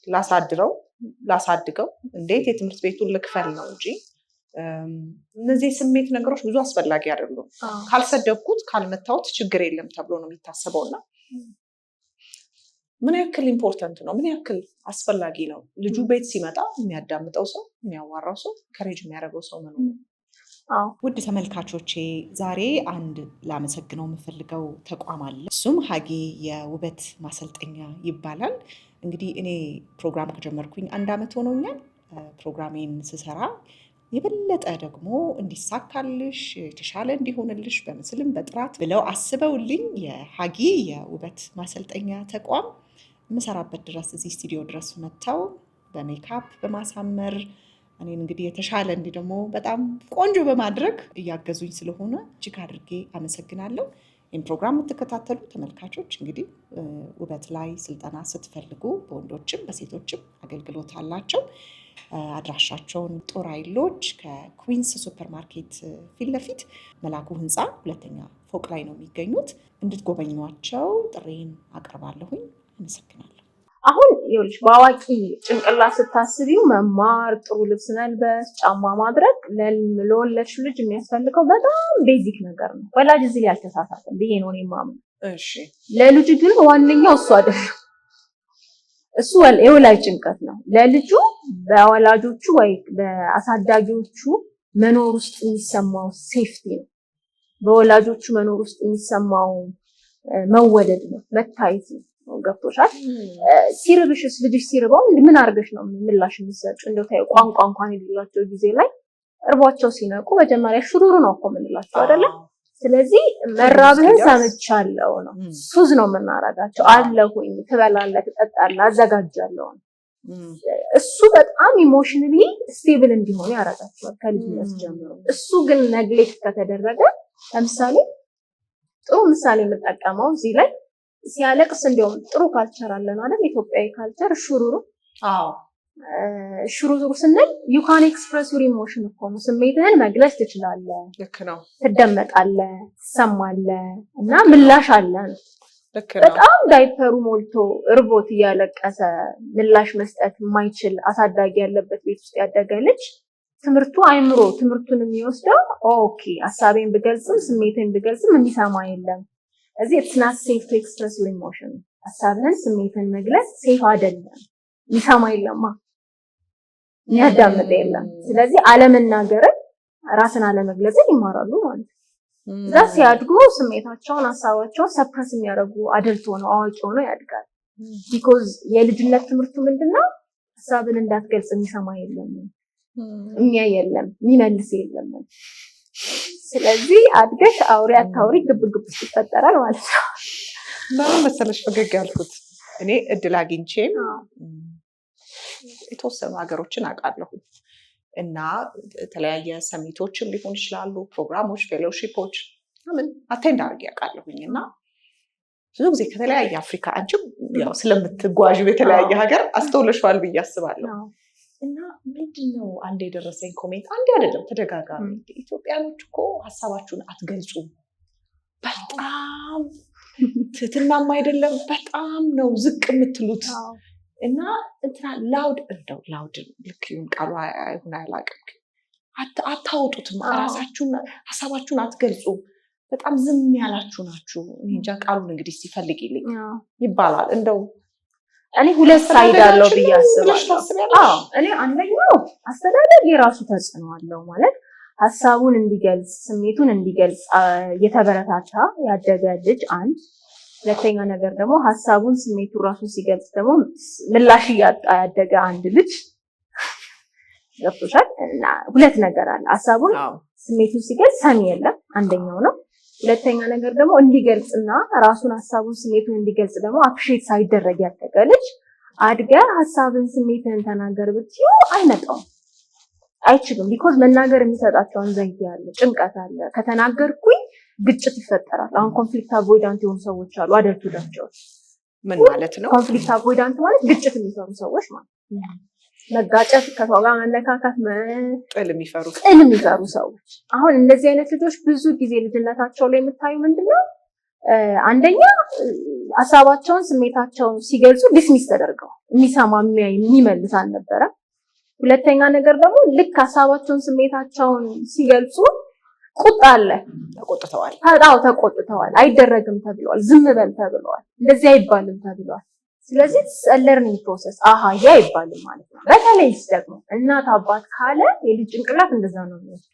ላሳድገው እንዴት የትምህርት ቤቱን ልክፈል ነው እንጂ እነዚህ ስሜት ነገሮች ብዙ አስፈላጊ አይደሉም። ካልሰደብኩት ካልመታሁት ችግር የለም ተብሎ ነው የሚታሰበውና ምን ያክል ኢምፖርታንት ነው፣ ምን ያክል አስፈላጊ ነው ልጁ ቤት ሲመጣ የሚያዳምጠው ሰው፣ የሚያዋራው ሰው፣ ከሬጅ የሚያደርገው ሰው መኖር። ውድ ተመልካቾቼ ዛሬ አንድ ላመሰግነው የምፈልገው ተቋም አለ። እሱም ሀጊ የውበት ማሰልጠኛ ይባላል። እንግዲህ እኔ ፕሮግራም ከጀመርኩኝ 1 ዓመት ሆኖኛል። ፕሮግራሜን ስሰራ የበለጠ ደግሞ እንዲሳካልሽ የተሻለ እንዲሆንልሽ በምስልም በጥራት ብለው አስበውልኝ የሀጊ የውበት ማሰልጠኛ ተቋም የምሰራበት ድረስ እዚህ ስቱዲዮ ድረስ መጥተው በሜካፕ በማሳመር እኔን እንግዲህ የተሻለ እንዲህ ደግሞ በጣም ቆንጆ በማድረግ እያገዙኝ ስለሆነ እጅግ አድርጌ አመሰግናለሁ። ይህን ፕሮግራም የምትከታተሉ ተመልካቾች እንግዲህ ውበት ላይ ስልጠና ስትፈልጉ በወንዶችም በሴቶችም አገልግሎት አላቸው። አድራሻቸውን ጦር ኃይሎች ከኩዊንስ ሱፐርማርኬት ፊት ለፊት መላኩ ህንፃ 2ኛ ፎቅ ላይ ነው የሚገኙት። እንድትጎበኟቸው ጥሬን አቀርባለሁኝ። አመሰግናለሁ። አሁን ይኸውልሽ በአዋቂ ጭንቅላት ስታስቢው መማር፣ ጥሩ ልብስ መልበስ፣ ጫማ ማድረግ ለወለድሽ ልጅ የሚያስፈልገው በጣም ቤዚክ ነገር ነው። ወላጅ እዚህ ላይ አልተሳሳተም ብዬ ነው የማምነው። እሺ፣ ለልጅ ግን ዋነኛው እሱ አይደለም። እሱ የወላጅ ጭንቀት ነው። ለልጁ በወላጆቹ ወይ በአሳዳጊዎቹ መኖር ውስጥ የሚሰማው ሴፍቲ ነው። በወላጆቹ መኖር ውስጥ የሚሰማው መወደድ ነው፣ መታየት ነው። ገብቶሻል? ሲርብሽስ ልጅሽ ሲርባው ምን አድርገሽ ነው ምላሽ የሚሰጪው? እንደው ታዩ ቋንቋ እንኳን የሌላቸው ጊዜ ላይ እርቧቸው ሲነቁ መጀመሪያ ሽሩሩ ነው እኮ የምንላቸው አይደለ? ስለዚህ መራብህን ሰምቻለሁ ነው፣ ሱዝ ነው የምናረጋቸው። አለሁኝ፣ ትበላለህ፣ ትጠጣለህ፣ አዘጋጃለሁ። እሱ በጣም ኢሞሽናሊ ስቴብል እንዲሆኑ ያደርጋቸዋል ከልጅነት ጀምሮ። እሱ ግን ነግሌክት ከተደረገ ለምሳሌ ጥሩ ምሳሌ የምጠቀመው እዚህ ላይ ሲያለቅስ እንደውም ጥሩ ካልቸር አለን አይደል? ኢትዮጵያዊ ካልቸር ሹሩሩ። ሹሩሩ ስንል ዩ ካን ኤክስፕረስ ዩር ኢሞሽን እኮ ነው። ስሜትህን መግለጽ ትችላለህ። ልክ ነው። ትደመጣለህ፣ ትሰማለህ እና ምላሽ አለ። ልክ ነው። በጣም ዳይፐሩ ሞልቶ እርቦት እያለቀሰ ምላሽ መስጠት የማይችል አሳዳጊ ያለበት ቤት ውስጥ ያደገ ልጅ ትምህርቱ አይምሮ ትምህርቱን የሚወስደው ኦኬ ሐሳቤን ብገልጽም ስሜቴን ብገልጽም የሚሰማ የለም። እዚህ it's not safe to express your emotion። ሐሳብህን ስሜትን መግለጽ ሴፍ አይደለም። የሚሰማ የለማ፣ የሚያዳምጥ የለም። ስለዚህ አለመናገርን ራስን አለመግለጽን ይማራሉ ማለት ነው። እዛ ሲያድጉ ስሜታቸውን ሐሳባቸውን ሰፕረስ የሚያደርጉ አድልት ሆነው አዋቂ ሆነው ያድጋል። ቢኮዝ የልጅነት ትምህርቱ ምንድነው? ሐሳብን እንዳትገልጽ የሚሰማ የለም፣ የሚያይ የለም፣ የሚመልስ የለም። ስለዚህ አድገሽ አውሪ አታውሪ ግብግብ ይፈጠራል ማለት ነው። ለምን መሰለሽ ፈገግ ያልኩት እኔ እድል አግኝቼ የተወሰኑ ሀገሮችን አውቃለሁ እና የተለያየ ሰሚቶችን ሊሆን ይችላሉ፣ ፕሮግራሞች፣ ፌሎሺፖች ምን አቴንድ አድርጌ አውቃለሁኝ እና ብዙ ጊዜ ከተለያየ አፍሪካ አንቺም ያው ስለምትጓዥ የተለያየ ሀገር አስተውለሽዋል ብዬ አስባለሁ። እና ምንድነው አንድ የደረሰኝ ኮሜንት፣ አንዴ አይደለም ተደጋጋሚ፣ ኢትዮጵያኖች እኮ ሀሳባችሁን አትገልጹም፣ በጣም ትህትናም አይደለም፣ በጣም ነው ዝቅ የምትሉት እና እንትና ላውድ ልክ ይሁን ቃሉ አይሁን አላውቅም፣ አታወጡትም፣ ራሳችሁን ሀሳባችሁን አትገልጹም፣ በጣም ዝም ያላችሁ ናችሁ። እንጃ ቃሉን እንግዲህ ሲፈልግልኝ ይባላል። እንደው እኔ ሁለት ሳይድ አለው ብዬ አስባለሁ። እኔ አንደኛው አስተዳደግ የራሱ ተጽዕኖ አለው ማለት ሀሳቡን እንዲገልጽ ስሜቱን እንዲገልጽ የተበረታታ ያደገ ልጅ አንድ፣ ሁለተኛ ነገር ደግሞ ሀሳቡን ስሜቱን ራሱ ሲገልጽ ደግሞ ምላሽ እያጣ ያደገ አንድ ልጅ ገብቶሻል። እና ሁለት ነገር አለ። ሀሳቡን ስሜቱን ሲገልጽ ሰሚ የለም አንደኛው ነው። ሁለተኛ ነገር ደግሞ እንዲገልጽና ራሱን ሀሳቡን ስሜቱን እንዲገልጽ ደግሞ አፕሪሼት ሳይደረግ ያደገ ልጅ አድገ ሀሳብን ስሜትን ተናገር ብትይው አይመጣውም፣ አይችልም። ቢኮዝ መናገር የሚሰጣቸው አንዛይቲ አለ፣ ጭንቀት አለ። ከተናገርኩኝ ግጭት ይፈጠራል። አሁን ኮንፍሊክት አቮይዳንት የሆኑ ሰዎች አሉ። አደልቱ ናቸው። ምን ማለት ነው? ኮንፍሊክት አቮይዳንት ማለት ግጭት የሚፈሩ ሰዎች ማለት መጋጨት፣ ከሰው ጋር መነካካት፣ ጥል የሚፈሩ ሰዎች። አሁን እነዚህ አይነት ልጆች ብዙ ጊዜ ልጅነታቸው ላይ የምታዩ ምንድነው? አንደኛ ሀሳባቸውን ስሜታቸውን ሲገልጹ ዲስሚስ ተደርገው የሚሰማ የሚያይ የሚመልስ አልነበረ። ሁለተኛ ነገር ደግሞ ልክ ሀሳባቸውን ስሜታቸውን ሲገልጹ ቁጣ አለ፣ ተቆጥተዋል፣ አይደረግም ተብለዋል፣ ዝም በል ተብለዋል፣ እንደዚህ አይባልም ተብለዋል። ስለዚህ ለርኒንግ ፕሮሰስ ይሄ አይባልም ማለት ነው። በተለይ ደግሞ እናት አባት ካለ የልጅ ጭንቅላት እንደዛ ነው የሚሆነው።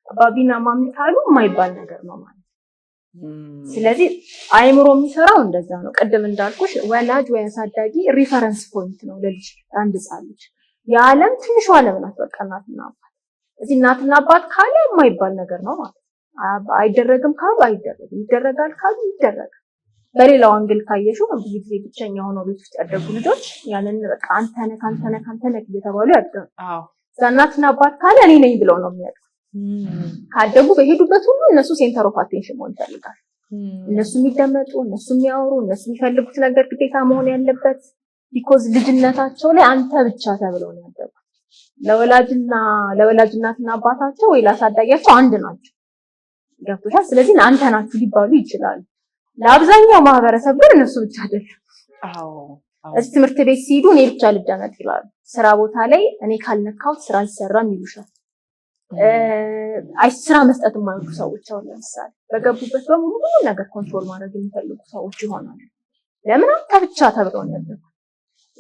አባቢና ማሚ ካሉ የማይባል ነገር ነው ማለት ነው። ስለዚህ አይምሮ የሚሰራው እንደዛ ነው። ቅድም እንዳልኩሽ ወላጅ ወይ አሳዳጊ ሪፈረንስ ፖይንት ነው ለልጅ አንድ ሕፃን ልጅ። የዓለም ትንሿ ዓለም ናት በቃ እናትና አባት። እዚህ እናትና አባት ካለ የማይባል ነገር ነው ማለት ነው። አይደረግም ካሉ አይደረግም፣ ይደረጋል ካሉ ይደረጋል። በሌላው አንግል ካየሽው ብዙ ጊዜ ብቸኛ ሆነው ቤት ውስጥ ያደጉ ልጆች ያንን በቃ አንተ ነህ እየተባሉ ያድጋሉ። እናትና አባት ካለ እኔ ነኝ ብለው ነው የሚያድጉ። ካደጉ በሄዱበት ሁሉ እነሱ ሴንተር ኦፍ አቴንሽን መሆን ይፈልጋሉ። እነሱ የሚደመጡ፣ እነሱ የሚያወሩ፣ እነሱ የሚፈልጉት ነገር ግዴታ መሆን ያለበት። ቢኮዝ ልጅነታቸው ላይ አንተ ብቻ ተብለው ነው ያደጉት። ለወላጅ እናትና አባታቸው ወይ ለአሳዳጊያቸው አንድ ናቸው። ገብቶሻል? ስለዚህ አንተ ናችሁ ሊባሉ ይችላሉ። ለአብዛኛው ማህበረሰብ ግን እነሱ ብቻ አይደለም። እዚህ ትምህርት ቤት ሲሄዱ እኔ ብቻ ልደመጥ ይላሉ። ስራ ቦታ ላይ እኔ ካልነካሁት ስራ አይሰራም ይሉሻል። ስራ መስጠት የማይወዱ ሰዎች አሁን ለምሳሌ በገቡበት በሙሉ ነገር ኮንትሮል ማድረግ የሚፈልጉ ሰዎች ይሆናሉ። ለምን አንተ ብቻ ተብለው ነው ያደጉት።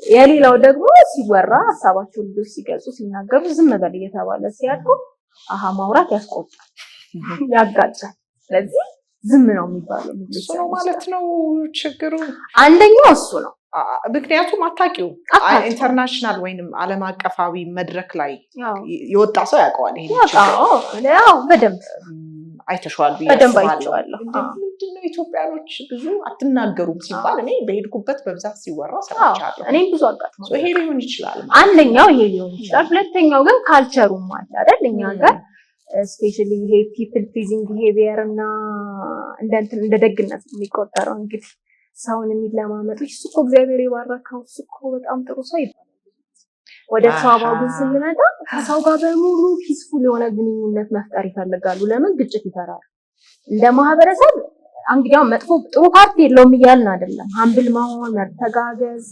የሌላው ደግሞ ሲወራ ሀሳባቸው ልጆች ሲገልጹ ሲናገሩ ዝም በል እየተባለ ሲያልኩ ማውራት ያስቆጣል፣ ያጋጫል። ስለዚህ ዝም ነው የሚባለው። እሱ ነው ማለት ነው ችግሩ። አንደኛው እሱ ነው። ምክንያቱም አታውቂው ኢንተርናሽናል ወይንም ዓለም አቀፋዊ መድረክ ላይ የወጣ ሰው ያውቀዋል። ይሄ በደንብ አይተሽዋል ብዬ በደንብ አይቼዋለሁ። ምንድነው ኢትዮጵያኖች ብዙ አትናገሩም ሲባል እኔ በሄድኩበት በብዛት ሲወራ ሰምቻለሁ። እኔም ብዙ አጋጥሞ ይሄ ሊሆን ይችላል። አንደኛው ይሄ ሊሆን ይችላል። ሁለተኛው ግን ካልቸሩም አለ አይደል? እኛ ጋር ስፔሻሊ ይሄ ፒፕል ፕሊዚንግ ቢሄቪየር እና እንደ ደግነት የሚቆጠረው እንግዲህ ሰውን የሚለማመጡ እሱ እኮ እግዚአብሔር የባረከው እሱ እኮ በጣም ጥሩ ሰው ይባላል። ወደ ተዋባው ግን ስንመጣ ከሰው ጋር በሙሉ ፒስፉል የሆነ ግንኙነት መፍጠር ይፈልጋሉ። ለምን? ግጭት ይፈራሉ። እንደ ማህበረሰብ እንግዲህ መጥፎ ጥሩ ፓርት የለውም እያልን አይደለም። ሀምብል መሆን፣ መተጋገዝ፣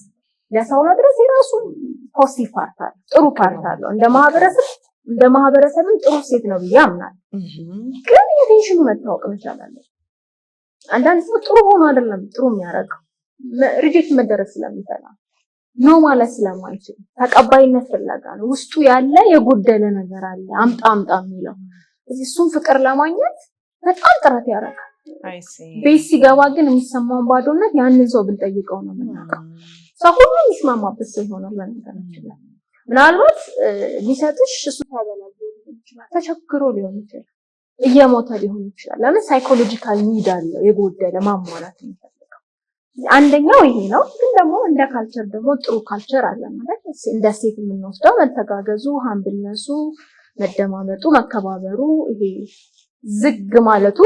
ለሰው መድረስ የራሱ ፖዚቲቭ ፓርት አለው፣ ጥሩ ፓርት አለው። እንደ ማህበረሰብም ጥሩ ሴት ነው ብዬ አምናለሁ። ግን ኢንቴንሽኑ መታወቅ መቻል አለበት። አንዳንድ ሰው ጥሩ ሆኖ አይደለም ጥሩ የሚያደርገው ሪጀክት መደረግ ስለሚፈላ ኖ ማለት ስለማይችል ተቀባይነት ፍለጋ ነው። ውስጡ ያለ የጎደለ ነገር አለ አምጣ የሚለው። እዚህ እሱን ፍቅር ለማግኘት በጣም ጥረት ያደርጋል። ቤት ሲገባ ግን የሚሰማውን ባዶነት ያንን ሰው ብንጠይቀው ነው የምናውቀው። ሰው ሁሉ የሚስማማበት ሰው ይሆናል። በነገራችን ላይ ምናልባት ሊሰጥሽ እሱ ታበላል ሊሆን ይችላል፣ ተቸግሮ ሊሆን ይችላል፣ እየሞተ ሊሆን ይችላል። ለምን? ሳይኮሎጂካል ኒድ አለው የጎደለ ማሟላት የሚፈልገው። አንደኛው ይሄ ነው። ግን ደግሞ እንደ ካልቸር ደግሞ ጥሩ ካልቸር አለ ማለት እንደ ሴት የምንወስደው መተጋገዙ፣ ሀምብልነሱ፣ መደማመጡ፣ መከባበሩ፣ ይሄ ዝግ ማለቱ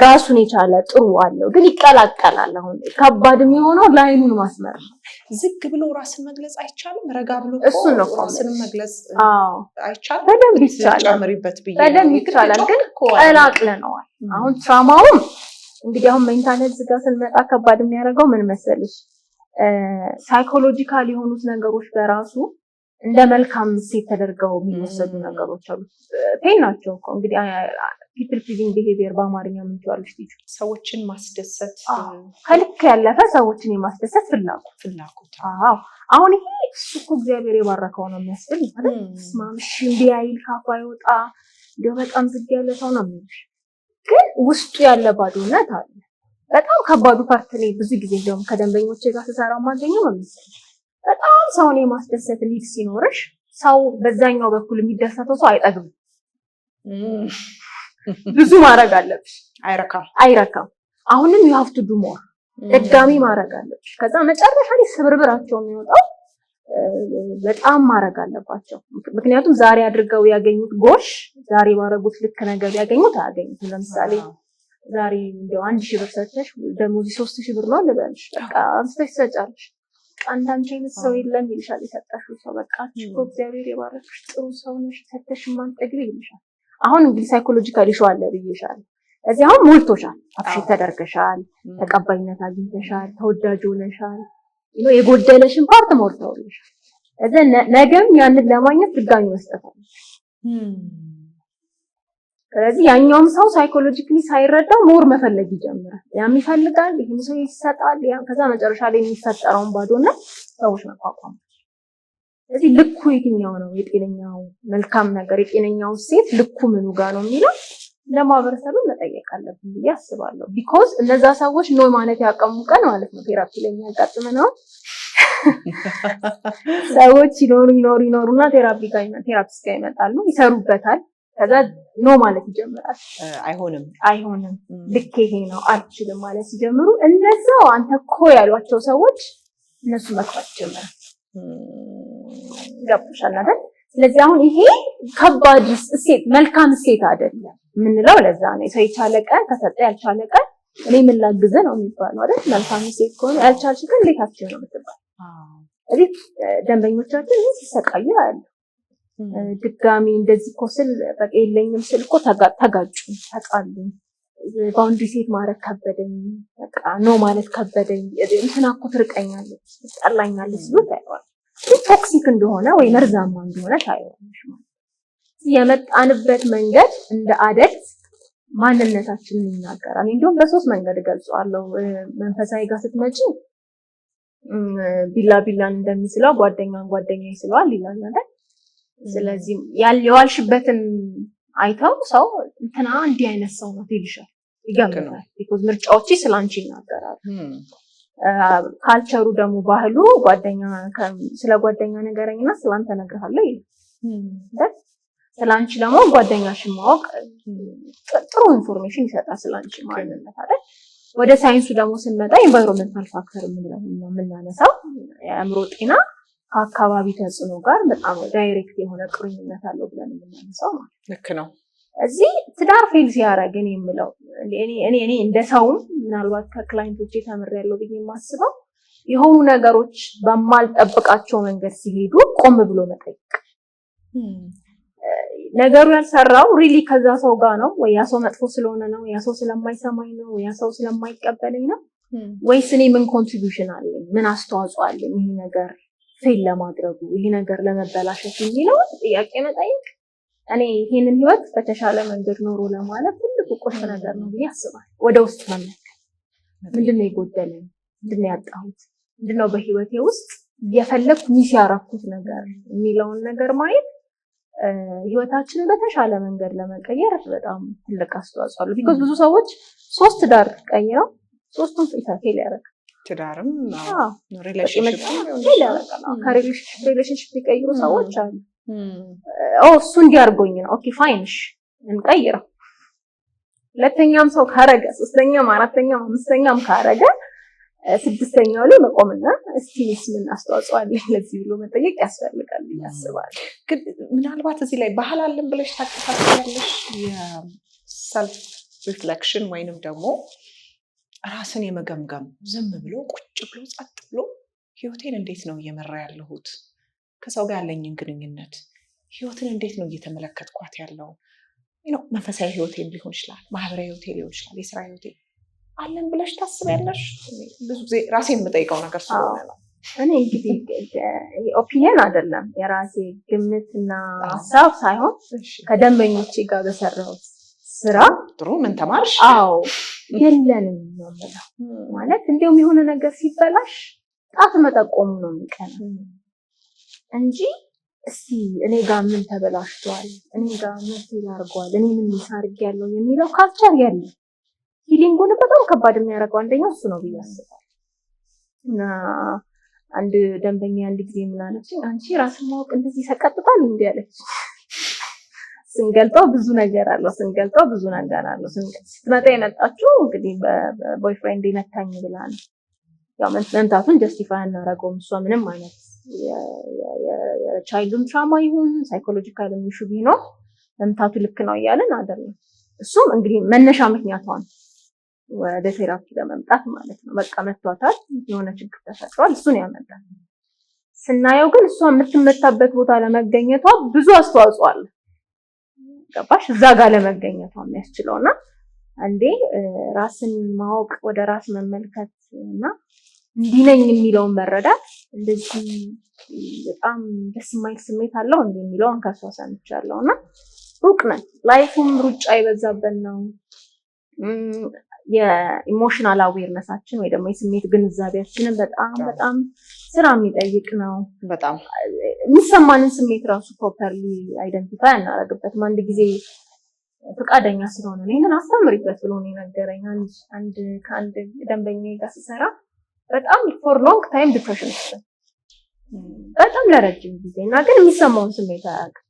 ራሱን የቻለ ጥሩ አለው። ግን ይቀላቀላል። አሁን ከባድ የሚሆነው ላይኑን ማስመር ነው። ዝግ ብሎ ራስን መግለጽ አይቻልም። ረጋ ብሎ እሱ ነው ራስን መግለጽ አይቻልም። በደንብ ይቻላል፣ ጨምሪበት ብዬ በደንብ ይቻላል። ግን ቀላቅለነዋል። አሁን ትራማውም እንግዲህ አሁን ሜንታል ሄልዝ ጋር ስንመጣ ከባድ የሚያደርገው ምን መሰለሽ? ሳይኮሎጂካል የሆኑት ነገሮች በራሱ እንደ መልካም ሴት ተደርገው የሚወሰዱ ነገሮች አሉ። ፔን ናቸው እኮ እንግዲህ ፒፕል ፕሊዚንግ ቢሄቪየር በአማርኛ ምን ትይዋለሽ? ሰዎችን ማስደሰት፣ ከልክ ያለፈ ሰዎችን የማስደሰት ፍላጎት። አሁን ይሄ እሱ እኮ እግዚአብሔር የባረከው ነው የሚያስብል ማለት ስማምሽ እንዲያይል ካፋ ይወጣ እንደው በጣም ዝግ ያለ ሰው ነው የሚልሽ። ግን ውስጡ ያለ ባዶነት አለ። በጣም ከባዱ ፓርት ላይ ብዙ ጊዜ እንደውም ከደንበኞቼ ጋር ስሰራ ማገኘው መሰለኝ በጣም ሰውን የማስደሰት ሊድ ሲኖርሽ ሰው በዛኛው በኩል የሚደሰተው ሰው አይጠግብም። ብዙ ማድረግ አለብሽ። አይረካም። አሁንም you have to do more ድጋሚ ማድረግ አለብሽ። ከዛ መጨረሻ ላይ ስብርብራቸው የሚወጣው በጣም ማድረግ አለባቸው። ምክንያቱም ዛሬ አድርገው ያገኙት ጎሽ ዛሬ ባረጉት ልክ ነገር ያገኙት አያገኙት። ለምሳሌ ዛሬ እንደው 1000 ብር ሰጥተሽ ደሞዝ 3000 ብር ነው ልበልሽ፣ በቃ አንስተሽ ሰጫለሽ። አንዳንድ አይነት ሰው የለም ይልሻል። የሰጣሽው ሰው በቃ እኮ እግዚአብሔር የባረከሽ ጥሩ ሰው ነሽ ሰጥተሽ ማንጠግብ ይልሻል። አሁን እንግዲህ ሳይኮሎጂካሊ ሾው አለ ብዬሻል። እዚህ አሁን ሞልቶሻል፣ አፕሪሼት ተደርገሻል፣ ተቀባይነት አግኝተሻል፣ ተወዳጅ ሆነሻል። የጎደለሽን ፓርት ሞልተውልሻል። እዚህ ነገም ያንን ለማግኘት ድጋሚ መስጠት አለ። ስለዚህ ያኛውም ሰው ሳይኮሎጂካሊ ሳይረዳው ሞር መፈለግ ይጀምራል። ያም ይፈልጋል፣ ይሄም ሰው ይሰጣል። ከዛ መጨረሻ ላይ የሚፈጠረውን ባዶነት ሰዎች መቋቋም። ስለዚህ ልኩ የትኛው ነው የጤነኛው መልካም ነገር የጤነኛው ሴት ልኩ ምኑ ጋር ነው የሚለው ለማህበረሰቡ መጠየቅ አለብን ብዬ አስባለሁ። ቢኮዝ እነዛ ሰዎች ነው ማለት ያቀሙ ቀን ማለት ነው ቴራፒ ላይ የሚያጋጥመው ሰዎች ይኖሩና ቴራፒስት ጋር ይመጣሉ፣ ይሰሩበታል። ከዛ ኖ ማለት ይጀምራል። አይሆንም ልክ ይሄ ነው አልችልም ማለት ሲጀምሩ እነዛው አንተ እኮ ያሏቸው ሰዎች እነሱ መጥፋት ይጀምራል። ገባሻል አይደል? ስለዚህ አሁን ይሄ ከባድ እሴት መልካም እሴት አይደለም የምንለው ለዛ ነው። ሰው የቻለ ቀን ከሰጠ ያልቻለ ቀን እኔ ምን ላግዘ ነው የሚባለው አይደል? መልካም እሴት ከሆነ ያልቻልሽ ቀን እንዴት አትችይም ነው የምትባለው። ስለዚህ ደንበኞቻችን ሲሰቃዩ ያሉ ድጋሚ እንደዚህ እኮ ስል በቃ የለኝም ስል እኮ ተጋጩ፣ ተጣሉ፣ ባውንድሪ ሴት ማድረግ ከበደኝ፣ በቃ ኖ ማለት ከበደኝ፣ እንትና እኮ ትርቀኛለች፣ ትጠላኛለች ሲሉ ታይዋል። ቶክሲክ እንደሆነ ወይ መርዛማ እንደሆነ ታይዋለሽ ማለት የመጣንበት መንገድ እንደ አደልት ማንነታችንን ይናገራል። እንዲሁም በሶስት መንገድ ገልጿለሁ። መንፈሳዊ ጋር ስትመጪ ቢላ ቢላን እንደሚስለው ጓደኛ ይስለዋል ይላል አይደል? ስለዚህ የዋልሽበትን አይተው ሰው እንትና እንዲህ አይነት ሰው ነው ይልሻል፣ ይገምታል። ቢኮዝ ምርጫዎቼ ስላንቺ ይናገራሉ። ካልቸሩ ደግሞ ባህሉ ስለ ጓደኛ ነገረኝና ስላንተ እነግርሃለሁ ይላል። ስላንቺ ደግሞ ጓደኛሽን ማወቅ ጥሩ ኢንፎርሜሽን ይሰጣል ስላንቺ ማንነት አይደል? ወደ ሳይንሱ ደግሞ ስንመጣ ኢንቫይሮንመንታል ፋክተር የምናነሳው የአእምሮ ጤና ከአካባቢ ተጽዕኖ ጋር በጣም ዳይሬክት የሆነ ቁርኝነት አለው ብለን የምናነሳው ማለት ነው። ልክ ነው። እዚህ ትዳር ፌል ሲያደርግን የምለው እኔ እንደ ሰውም ምናልባት ከክላይንቶቼ ተምሬያለሁ ብዬ የማስበው የሆኑ ነገሮች በማልጠብቃቸው መንገድ ሲሄዱ ቆም ብሎ መጠየቅ። ነገሩ ያልሰራው ሪሊ ከዛ ሰው ጋር ነው ወይ ያ ሰው መጥፎ ስለሆነ ነው፣ ያ ሰው ስለማይሰማኝ ነው፣ ያ ሰው ስለማይቀበለኝ ነው፣ ወይስ እኔ ምን ኮንትሪቢዩሽን አለኝ፣ ምን አስተዋጽኦ አለኝ ይሄ ነገር ፌል ለማድረጉ፣ ይሄ ነገር ለመበላሸት የሚለው ጥያቄ መጠየቅ እኔ ይሄንን ህይወት በተሻለ መንገድ ኖሮ ለማለት ትልቁ ቁልፍ ነገር ነው ብዬ አስባለሁ። ወደ ውስጥ መመለስ፣ ምንድነው የጎደለኝ፣ ምንድነው ያጣሁት፣ ምንድነው በህይወቴ ውስጥ የፈለኩ ሚስ ያረኩት ነገር የሚለውን ነገር ማየት ህይወታችንን በተሻለ መንገድ ለመቀየር በጣም ትልቅ አስተዋጽኦ አለው። ቢኮዝ ብዙ ሰዎች 3 ትዳር ቀይረው 3ቱም ፌል ያደርጋል። ትዳርም ሪሌሽንሺፕ የሚቀይሩ ሰዎች አሉ። እሱ እንዲያርጎኝ ነው ኦኬ ፋይንሽ እንቀይረው። ሁለተኛም ሰው ካረገ 3ኛም 4ኛም 5ኛም ካረገ 6ኛው ላይ መቆምና እስቲ ምን አስተዋጽኦ አለኝ ለዚህ ብሎ መጠየቅ ያስፈልጋል ያስባለሁ። ግን ምናልባት እዚህ ላይ ባህል አለን ብለሽ ታውቂያለሽ? የሰልፍ ሪፍሌክሽን ወይንም ደግሞ ራስን የመገምገም ዝም ብሎ ቁጭ ብሎ ጸጥ ብሎ ህይወቴን እንዴት ነው እየመራ ያለሁት፣ ከሰው ጋር ያለኝን ግንኙነት ህይወትን እንዴት ነው እየተመለከትኳት ያለው፣ መንፈሳዊ ህይወቴን ሊሆን ይችላል፣ ማህበራዊ ህይወቴ ሊሆን ይችላል፣ የስራ ህይወቴ አለን ብለሽ ታስቢያለሽ? ብዙ ጊዜ ራሴን የምጠይቀው ነገር ስለሆነ ነው። እኔ እንግዲህ ኦፒኒየን አይደለም የራሴ ግምትና ሀሳብ ሳይሆን ከደንበኞቼ ጋር በሰራሁት ስራ ጥሩ ምን ተማርሽ? አዎ የለንም ነው የምለው። ማለት እንዲያውም የሆነ ነገር ሲበላሽ ጣት መጠቆሙ ነው የሚቀነው እንጂ እስቲ እኔ ጋር ምን ተበላሽቷል፣ እኔ ጋር ምን ይላርጓል፣ እኔ ምን ይሳርግ ያለው የሚለው ካልቸር ያለ ሂሊንጉን በጣም ከባድ የሚያደርገው አንደኛው እሱ ነው ብዬ አስባለሁ። እና አንድ ደንበኛ አንድ ጊዜ ምን አለችኝ፣ አንቺ ራስን ማወቅ እንደዚህ ሰቀጥጣል እንዴ አለች። ስንገልጠው ብዙ ነገር አለው። ስትመጣ የመጣችው እንግዲህ በቦይፍሬንድ መታኝ ብላ ነው። ያው መምታቱን ጀስቲፋይ አናደርገውም። እሷ ምንም አይነት የቻይልድም ትራማ ይሁን ሳይኮሎጂካል ኢሹ ቢኖር መምታቱ ልክ ነው እያለን አይደለም። እሱም እንግዲህ መነሻ ምክንያቷን ወደ ቴራፒ ለመምጣት ማለት ነው። በቃ መቷታል፣ የሆነ ችግር ተፈጥሯል፣ እሱን ያመጣል። ስናየው ግን እሷ የምትመታበት ቦታ ለመገኘቷ ብዙ አስተዋጽኦ አለ። ገባሽ? እዛ ጋር ለመገኘቷ የሚያስችለውና አንዴ ራስን ማወቅ፣ ወደ ራስ መመልከት እና እንዲህ ነኝ የሚለውን መረዳት እንደዚህ በጣም ደስ የማይል ስሜት አለው እንዴ የሚለውን ከሷ ሰምቻለሁና ሩቅ ነን። ላይፉም ሩጫ የበዛበት ነው። የኢሞሽናል አዌርነሳችን ወይ ደግሞ የስሜት ግንዛቤያችንን በጣም ስራ የሚጠይቅ ነው። በጣም የሚሰማንን ስሜት ራሱ ፕሮፐርሊ አይደንቲፋይ አናደርግበትም። አንድ ጊዜ ፈቃደኛ ስለሆነ እኔን አስተምሪበት ብሎ ነው የነገረኝ ከአንድ ደንበኛ ጋር ስሰራ በጣም ፎር ሎንግ ታይም ዲፕሬሽን ውስጥ በጣም ለረጅም ጊዜ እና ግን የሚሰማውን ስሜት አያውቅም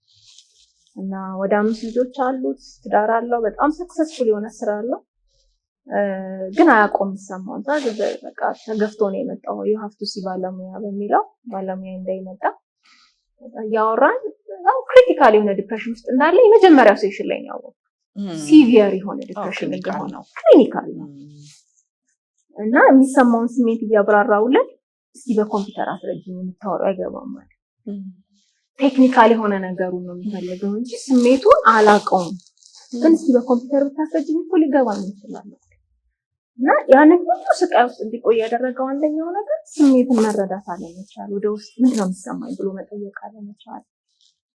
እና ወደ 5 ልጆች አሉት፣ ትዳር አለው፣ በጣም ሰክሰስፉል የሆነ ስራ አለው። ግን አያውቀውም የሚሰማውን። በቃ ተገፍቶ ነው የመጣው። ዩ ሃቭ ቱ ሲ ባለሙያ በሚለው ባለሙያ እንዳይመጣ ያወራን በጣም ክሪቲካል የሆነ ዲፕሬሽን ውስጥ እንዳለ የመጀመሪያው ሴሽን ላይ ነው ያወራው። ሲቪየር የሆነ ዲፕሬሽን እንደሆነ ክሊኒካል ነው እና የሚሰማውን ስሜት እያብራራውለት እስቲ በኮምፒውተር አስረጅኝ የምታወራው አይገባም ማለት ቴክኒካል የሆነ ነገሩን ነው የሚፈልገው እንጂ ስሜቱን አላውቀውም። ግን እስቲ በኮምፒውተር ብታስረጅኝ እኮ ሊገባኝ ይችላል። እና ያንን ሁሉ ስቃይ ውስጥ እንዲቆይ ያደረገው አንደኛው ነገር ስሜትን መረዳት አለመቻል፣ ወደ ውስጥ ምንድነው የሚሰማኝ ብሎ መጠየቅ አለመቻል፣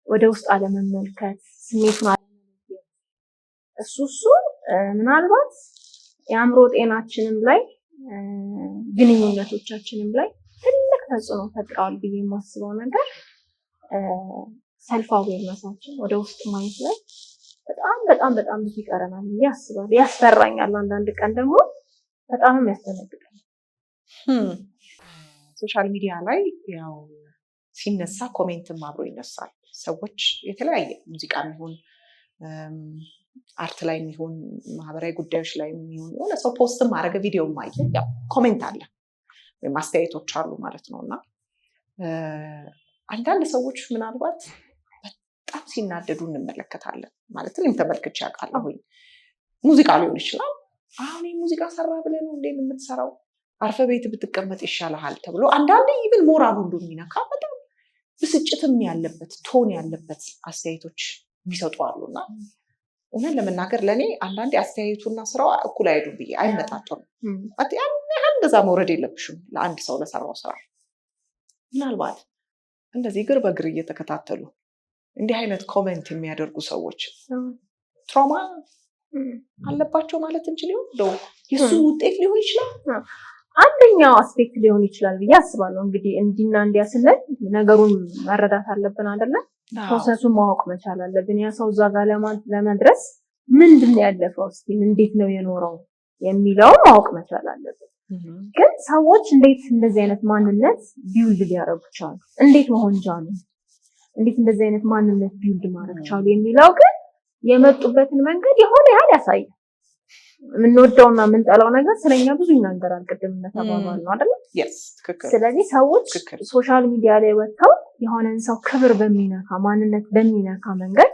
ወደ ውስጥ አለመመልከት፣ ስሜቱን አለመለየት። እሱ ምናልባት የአእምሮ ጤናችንም ላይ ግንኙነቶቻችንም ላይ ተጽዕኖ ፈጥረዋል ብዬ የማስበው ነገር ሰልፍ አዌርነሳችን ወደ ውስጥ ማየት ላይ በጣም ብዙ ይቀረናል ብዬ አስባለሁ። ያስፈራኛል አንዳንድ ቀን ደግሞ በጣምም ያስደነግጣል። ሶሻል ሚዲያ ላይ ያው ሲነሳ ኮሜንትም አብሮ ይነሳል። ሰዎች የተለያየ ሙዚቃ የሚሆን አርት ላይ የሚሆን ማህበራዊ ጉዳዮች ላይ የሚሆን የሆነ ሰው ፖስትም ማድረገ ቪዲዮ ማየ ያው ኮሜንት አለ ወይም አስተያየቶች አሉ ማለት ነው። እና አንዳንድ ሰዎች ምናልባት በጣም ሲናደዱ እንመለከታለን ማለት እኔም ተመልክቼ አውቃለሁ። ሙዚቃ ሊሆን ይችላል። አሁን ሙዚቃ ሰራ ብለህ ነው እንዴ የምትሰራው? አርፈ ቤት ብትቀመጥ ይሻልሃል ተብሎ አንዳንዴ ይብል ሞራሉ እንደሚነካ በጣም ብስጭትም ያለበት ቶን ያለበት አስተያየቶች የሚሰጡ አሉና እውነት ለመናገር ለእኔ አንዳንዴ አስተያየቱና ስራው እኩል አይሄዱም ብዬ አይመጣጠኑም። ያን ያህል እንደዛ መውረድ የለብሽም ለአንድ ሰው ለሰራው ስራ። ምናልባት እንደዚህ እግር በእግር እየተከታተሉ እንዲህ አይነት ኮሜንት የሚያደርጉ ሰዎች ትራውማ አለባቸው ማለት እንችል ይሆን? የእሱ ውጤት ሊሆን ይችላል። አንደኛው አስፔክት ሊሆን ይችላል ብዬ አስባለሁ። እንግዲህ እንዲና እንዲያ ስንል ነገሩን መረዳት አለብን አይደለ? ፕሮሰሱን ማወቅ መቻል አለብን። ያ ሰው እዛ ጋር ለመድረስ ምንድን ነው ያለፈው፣ እስኪ እንዴት ነው የኖረው የሚለውን ማወቅ መቻል አለብን። ግን ሰዎች እንዴት እንደዚህ አይነት ማንነት ቢውልድ ሊያደርጉ ቻሉ? እንዴት መሆን ቻሉ? እንዴት እንደዚህ አይነት ማንነት ቢውልድ ማድረግ ቻሉ የሚለው ግን የመጡበትን መንገድ የሆነ ያህል ያሳያል። የምንወደውና የምንጠላው ነገር ስለኛ ብዙ ይናገራል። ቅድም እንደተባባል ነው አይደል? ስለዚህ ሰዎች ሶሻል ሚዲያ ላይ ወጥተው የሆነን ሰው ክብር በሚነካ ማንነት በሚነካ መንገድ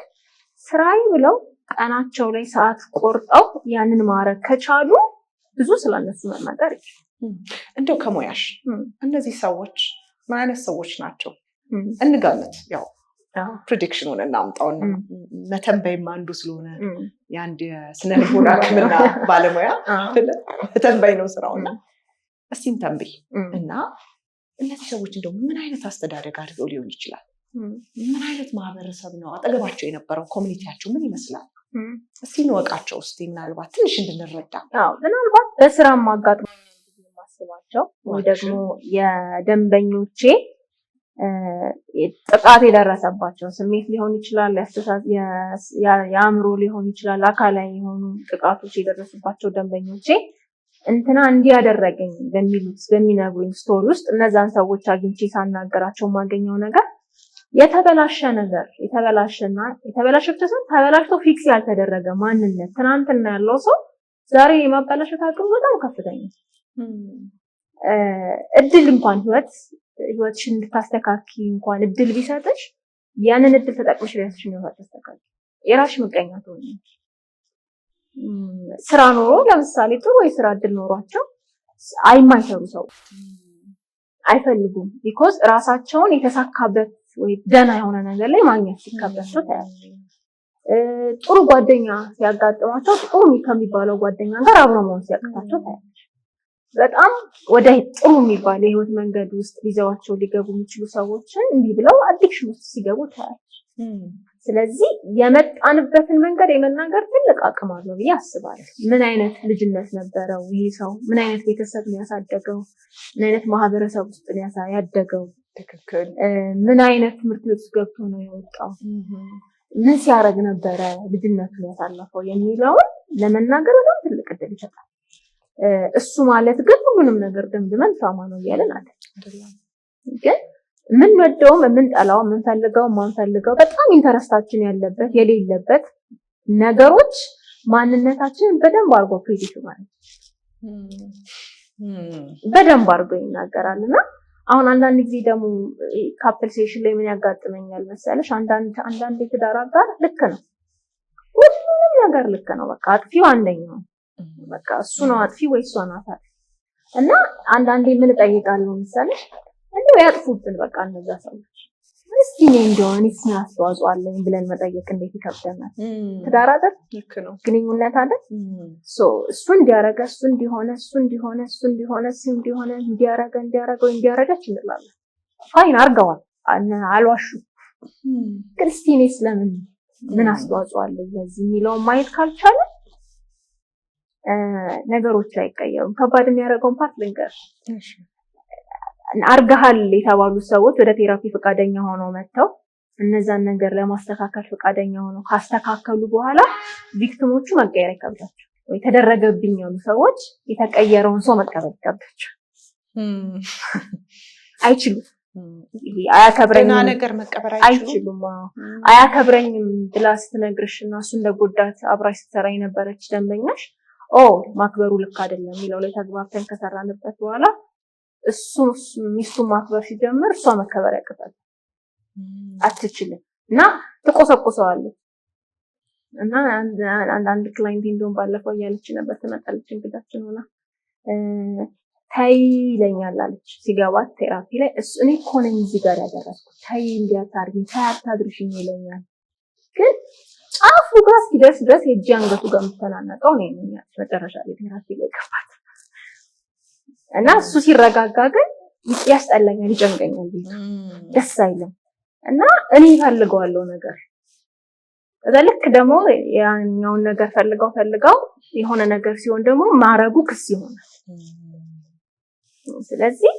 ስራዬ ብለው ቀናቸው ላይ ሰዓት ቆርጠው ያንን ማድረግ ከቻሉ ብዙ ስለነሱ መናገር ይችላል። እንደው ከሞያሽ እነዚህ ሰዎች ምን አይነት ሰዎች ናቸው? እንጋለት ያው ፕሬዲክሽኑን እናምጣውና መተንበይም አንዱ ስለሆነ የአንድ የስነ ልቦና ሕክምና ባለሙያ መተንበይ ነው ስራውና እስቲም ተንብይ እና እነዚህ ሰዎች እንደው ምን አይነት አስተዳደግ አድርገው ሊሆን ይችላል? ምን አይነት ማህበረሰብ ነው አጠገባቸው የነበረው? ኮሚኒቲያቸው ምን ይመስላል? እስቲ እንወቃቸው። እስቲ ምናልባት ትንሽ እንድንረዳ። ምናልባት በስራም አጋጥሞ የማስባቸው ወይ ደግሞ የደንበኞቼ ጥቃት የደረሰባቸው ስሜት ሊሆን ይችላል፣ የአእምሮ ሊሆን ይችላል፣ አካላዊ የሆኑ ጥቃቶች የደረሱባቸው ደንበኞቼ እንትና እንዲያደረገኝ በሚሉት በሚነግሩኝ ስቶሪ ውስጥ እነዛን ሰዎች አግኝቼ ሳናገራቸው የማገኘው ነገር የተበላሸ ነገር የተበላሸ ብቻ ሳይሆን ተበላሽቶ ፊክስ ያልተደረገ ማንነት ትናንትና ያለው ሰው ዛሬ የማበላሸት አቅሙ በጣም ከፍተኛ። እድል እንኳን ህይወትሽን እንድታስተካኪ እንኳን እድል ቢሰጥሽ ያንን እድል ተጠቅመሽ ራስሽን ነው ታስተካኪ። የራስሽ ምቀኛ ትሆኛለሽ። ስራ ኖሮ ለምሳሌ ጥሩ የስራ እድል ኖሯቸው አይማይሰሩ ሰው አይፈልጉም። ቢኮዝ ራሳቸውን የተሳካበት ወይ ደህና የሆነ ነገር ላይ ማግኘት ሲከብዳቸው ታያለሽ። ጥሩ ጓደኛ ሲያጋጥማቸው ጥሩ ከሚባለው ጓደኛ ጋር አብሮ መሆን ሲያቅታቸው ታያለሽ። በጣም ወደ ጥሩ የሚባል የህይወት መንገድ ውስጥ ሊዘዋቸው ሊገቡ የሚችሉ ሰዎችን እንዲህ ብለው አዲክሽን ውስጥ ሲገቡ ታያለሽ። ስለዚህ የመጣንበትን መንገድ የመናገር ትልቅ አቅም አለው ብዬ አስባለሁ። ምን አይነት ልጅነት ነበረው ይህ ሰው? ምን አይነት ቤተሰብ ነው ያሳደገው? ምን አይነት ማህበረሰብ ውስጥ ነው ያደገው? ምን አይነት ትምህርት ቤት ውስጥ ገብቶ ነው የወጣው? ምን ሲያደርግ ነበረ ልጅነቱን ያሳለፈው የሚለውን ለመናገር በጣም ትልቅ እድል ይሰጣል። እሱ ማለት ግን ሁሉንም ነገር ደምድመን ትራውማ ነው እያለን አይደለም። ግን የምንወደውም የምንጠላው የምንፈልገው የማንፈልገው በጣም ኢንተረስታችን ያለበት የሌለበት ነገሮች ማንነታችንን በደንብ አድርጎ ፕሪዲክት ማለት በደንብ አድርጎ ይናገራልና አሁን አንዳንድ ጊዜ ደግሞ ካፕል ሴሽን ላይ ምን ያጋጥመኛል መሰለሽ? አንዳንድ የትዳር አጋር ልክ ነው፣ ሁሉም ነገር ልክ ነው። በቃ አጥፊው አንደኛው በቃ እሱ ነው አጥፊ ወይ እሷ ናት አጥፊ። እና አንዳንዴ ምን እጠይቃለሁ መሰለሽ? እንደው ያጥፉብን በቃ እነዛ ሰዎች እስቲ እኔ እንደሆነ ምን አስተዋጽኦ አለኝ ብለን መጠየቅ እንዴት ይከብደናል? ትዳር አይደል? ልክ ነው። ግንኙነት አይደል? እሱ እንዲያረገ እሱ እንዲያረገች እንላለን። ፋይን አርገዋል አልዋሹ። ግን እስቲ እኔ ስለምን ምን አስተዋጽኦ አለኝ ለዚህ የሚለውን ማየት ካልቻለ ነገሮች አይቀየሩም። ከባድ የሚያደርገውን ፓርት ልንገር። አርጋሃል የተባሉ ሰዎች ወደ ቴራፒ ፈቃደኛ ሆነው መጥተው እነዛን ነገር ለማስተካከል ፈቃደኛ ሆነው ካስተካከሉ በኋላ ቪክቲሞቹ መቀየር ይከብዳቸው ወይ ተደረገብኝ ያሉ ሰዎች የተቀየረውን ሰው መቀበል ይከብዳቸው አይችሉም። አያከብረኝም ነገር መቀበል አይችሉም። አያከብረኝም ብላ ስትነግርሽና እሱ እንደጎዳት አብራሽ ስትሰራ የነበረች ደንበኛሽ ማክበሩ ልክ አይደለም የሚለው ላይ ተግባብተን ከሰራንበት በኋላ እሱ ሚስቱን ማክበር ሲጀምር እሷ መከበር ያቅታል አትችልም እና ትቆሰቁሰዋለች። እና አንድ ክላይንት እንደውም ባለፈው እያለች ነበር ትመጣለች እንግዳችን ሆና ታይ ይለኛል አለች ሲገባት ቴራፒ ላይ እኔ እኮ ነኝ እዚህ ጋር ያደረኩት ታይ እንዲያታርጊ ታይ አታድርሽኝ ይለኛል ግን አፉ ጋር እስኪደርስ ድረስ የእጅ አንገቱ ጋር የምትተናነቀው ነው የሚያት መጨረሻ ላይ ቴራፒ ላይ ገባት እና እሱ ሲረጋጋ ግን ያስጠላኛል ይጨንቀኛል ደስ አይልም እና እኔ ፈልገዋለሁ ነገር ልክ ደግሞ ያኛውን ነገር ፈልገው የሆነ ነገር ሲሆን ደግሞ ማረጉ ክስ ይሆናል። ስለዚህ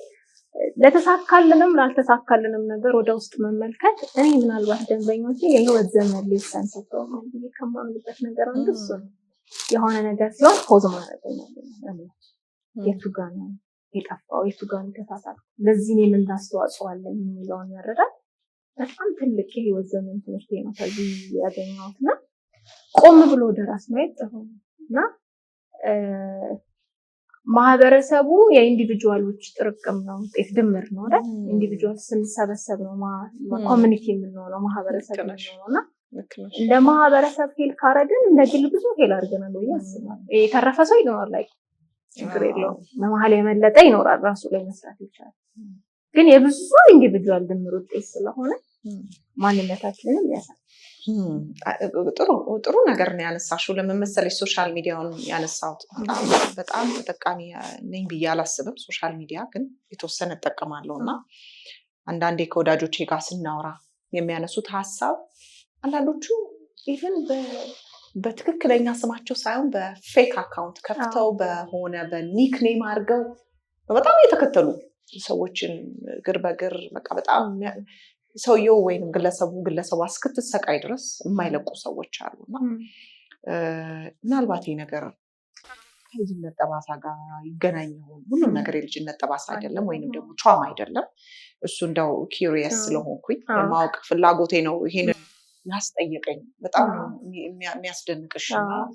ለተሳካልንም ላልተሳካልንም ነገር ወደ ውስጥ መመልከት እኔ ምናልባት ደንበኞቼ የህይወት ዘመን ሊሰን ሰጥተው ነው ከማምንበት ነገር አንዱ እሱ ነው። የሆነ ነገር ሲሆን ፖዝ ማድረግ ነው የቱ ጋር ነው የጠፋው የቱ ጋር ነው ተሳሳተ ለዚህ ነው ምን አስተዋጽኦ አለኝ የሚለውን ያረዳል። በጣም ትልቅ የህይወት ዘመን ትምህርት ነው ከዚህ ያገኘሁትና ቆም ብሎ ደራስ ማየት ጥሩ ነውና ማህበረሰቡ የኢንዲቪጁዋሎች ጥርቅም ነው ውጤት ድምር ነው አይደል? ኢንዲቪጁዋል ስንሰበሰብ ነው ኮሚኒቲ የምንሆነው ማህበረሰብ ነውና እንደ ማህበረሰብ ፌል ካረግን እንደ ግል ብዙ ፌል አድርገናል ወይ ያስባል። የተረፈ ሰው ይኖራል ላይ ችግር የለውም በመሀል የመለጠ ይኖራል ራሱ ላይ መስራት ይችላል። ግን የብዙ ኢንዲቪጁዋል ድምር ውጤት ስለሆነ ማንነታችንን ያሳያል። ጥሩ ነገር ነው ያነሳሽው። ለምን መሰለሽ ሶሻል ሚዲያውን ያነሳሁት በጣም ተጠቃሚ ነኝ ብዬ አላስብም። ሶሻል ሚዲያ ግን የተወሰነ እጠቀማለሁና አንዳንዴ ከወዳጆቼ ጋር ስናወራ የሚያነሱት ሀሳብ አንዳንዶቹ ኢቭን በትክክለኛ ስማቸው ሳይሆን በፌክ አካውንት ከፍተው በሆነ በኒክኔም አድርገው በጣም የተከተሉ ሰዎችን እግር በእግር በቃ በጣም ሰውየው ወይም ግለሰቡ እስክትሰቃይ ድረስ የማይለቁ ሰዎች አሉና ምናልባት ይሄ ነገር ከልጅነት ጠባሳ ጋር ይገናኝ ይሆን? ሁሉም ነገር የልጅነት ጠባሳ አይደለም ወይንም ደግሞ ትራውማ አይደለም። እሱ እንደው ኪዩሪየስ ስለሆንኩኝ የማወቅ ፍላጎቴ ነው ይሄን ያስጠየቀኝ። በጣም የሚያስደንቅሽ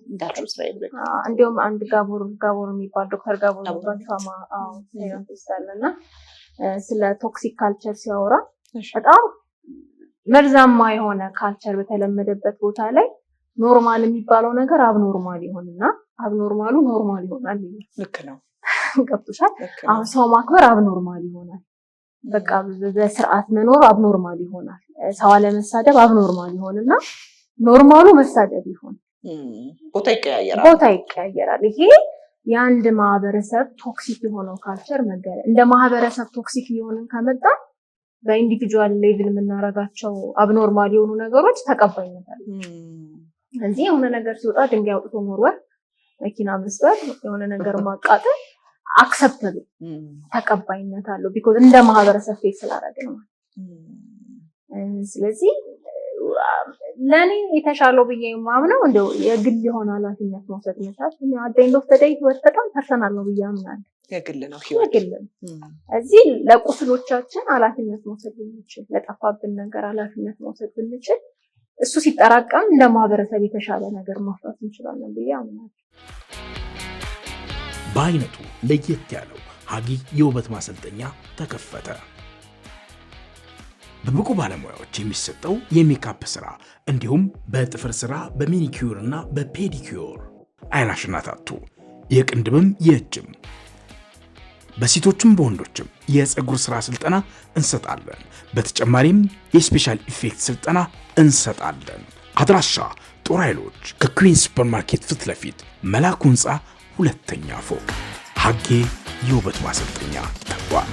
እንዳልሽው ስለይብለ እንዲሁም አንድ ጋቦር የሚባል ዶክተር ጋቦር የሚባል ትራውማ ቴራፒስት አለና ስለ ቶክሲክ ካልቸር ሲያወራ በጣም መርዛማ የሆነ ካልቸር በተለመደበት ቦታ ላይ ኖርማል የሚባለው ነገር አብኖርማል ይሆንና አብኖርማሉ ኖርማል ይሆናል። ልክ ነው። ገብቶሻል? አሁን ሰው ማክበር አብኖርማል ይሆናል። በቃ በስርዓት መኖር አብኖርማል ይሆናል። ሰው አለመሳደብ አብኖርማል ይሆንና ኖርማሉ መሳደብ ይሆን ቦታ ይቀያየራል። ይሄ የአንድ ማህበረሰብ ቶክሲክ የሆነው ካልቸር መገለ እንደ ማህበረሰብ ቶክሲክ የሆነን ከመጣ በኢንዲቪጁዋል ሌቭል የምናረጋቸው አብኖርማል የሆኑ ነገሮች ተቀባይነት አለ። እንጂ የሆነ ነገር ሲወጣ ድንጋይ አውጥቶ መወርወር፣ መኪና መስበር፣ የሆነ ነገር ማቃጠል አክሰፕተብል ተቀባይነት አለው ቢኮዝ እንደ ማህበረሰብ ፌስ ስላደረግን ነው። ስለዚህ ለኔ የተሻለው ብዬ የማምነው እንደው የግል የሆነ ኃላፊነት መውሰድ መቻል ነው። አደይንዶ ተደይ ህይወት በጣም ፐርሰናል ነው ብዬ አምናለሁ። የግል ነው ህይወት። እዚህ ለቁስሎቻችን ኃላፊነት መውሰድ ብንችል፣ ለጠፋብን ነገር ኃላፊነት መውሰድ ብንችል እሱ ሲጠራቀም እንደ ማህበረሰብ የተሻለ ነገር ማፍራት እንችላለን ብዬ አምናለሁ። በአይነቱ ለየት ያለው ሀጊ የውበት ማሰልጠኛ ተከፈተ። በብቁ ባለሙያዎች የሚሰጠው የሜካፕ ስራ እንዲሁም በጥፍር ስራ፣ በሚኒኪዩር እና በፔዲኪዩር አይላሽና ታቱ፣ የቅንድብም የእጅም በሴቶችም በወንዶችም የፀጉር ስራ ስልጠና እንሰጣለን። በተጨማሪም የስፔሻል ኢፌክት ስልጠና እንሰጣለን። አድራሻ ጦር ኃይሎች ከኩዊን ሱፐርማርኬት ፊት ለፊት መላኩ ህንፃ ሁለተኛ ፎቅ። ሀጌ የውበት ማሰልጠኛ ተቋም።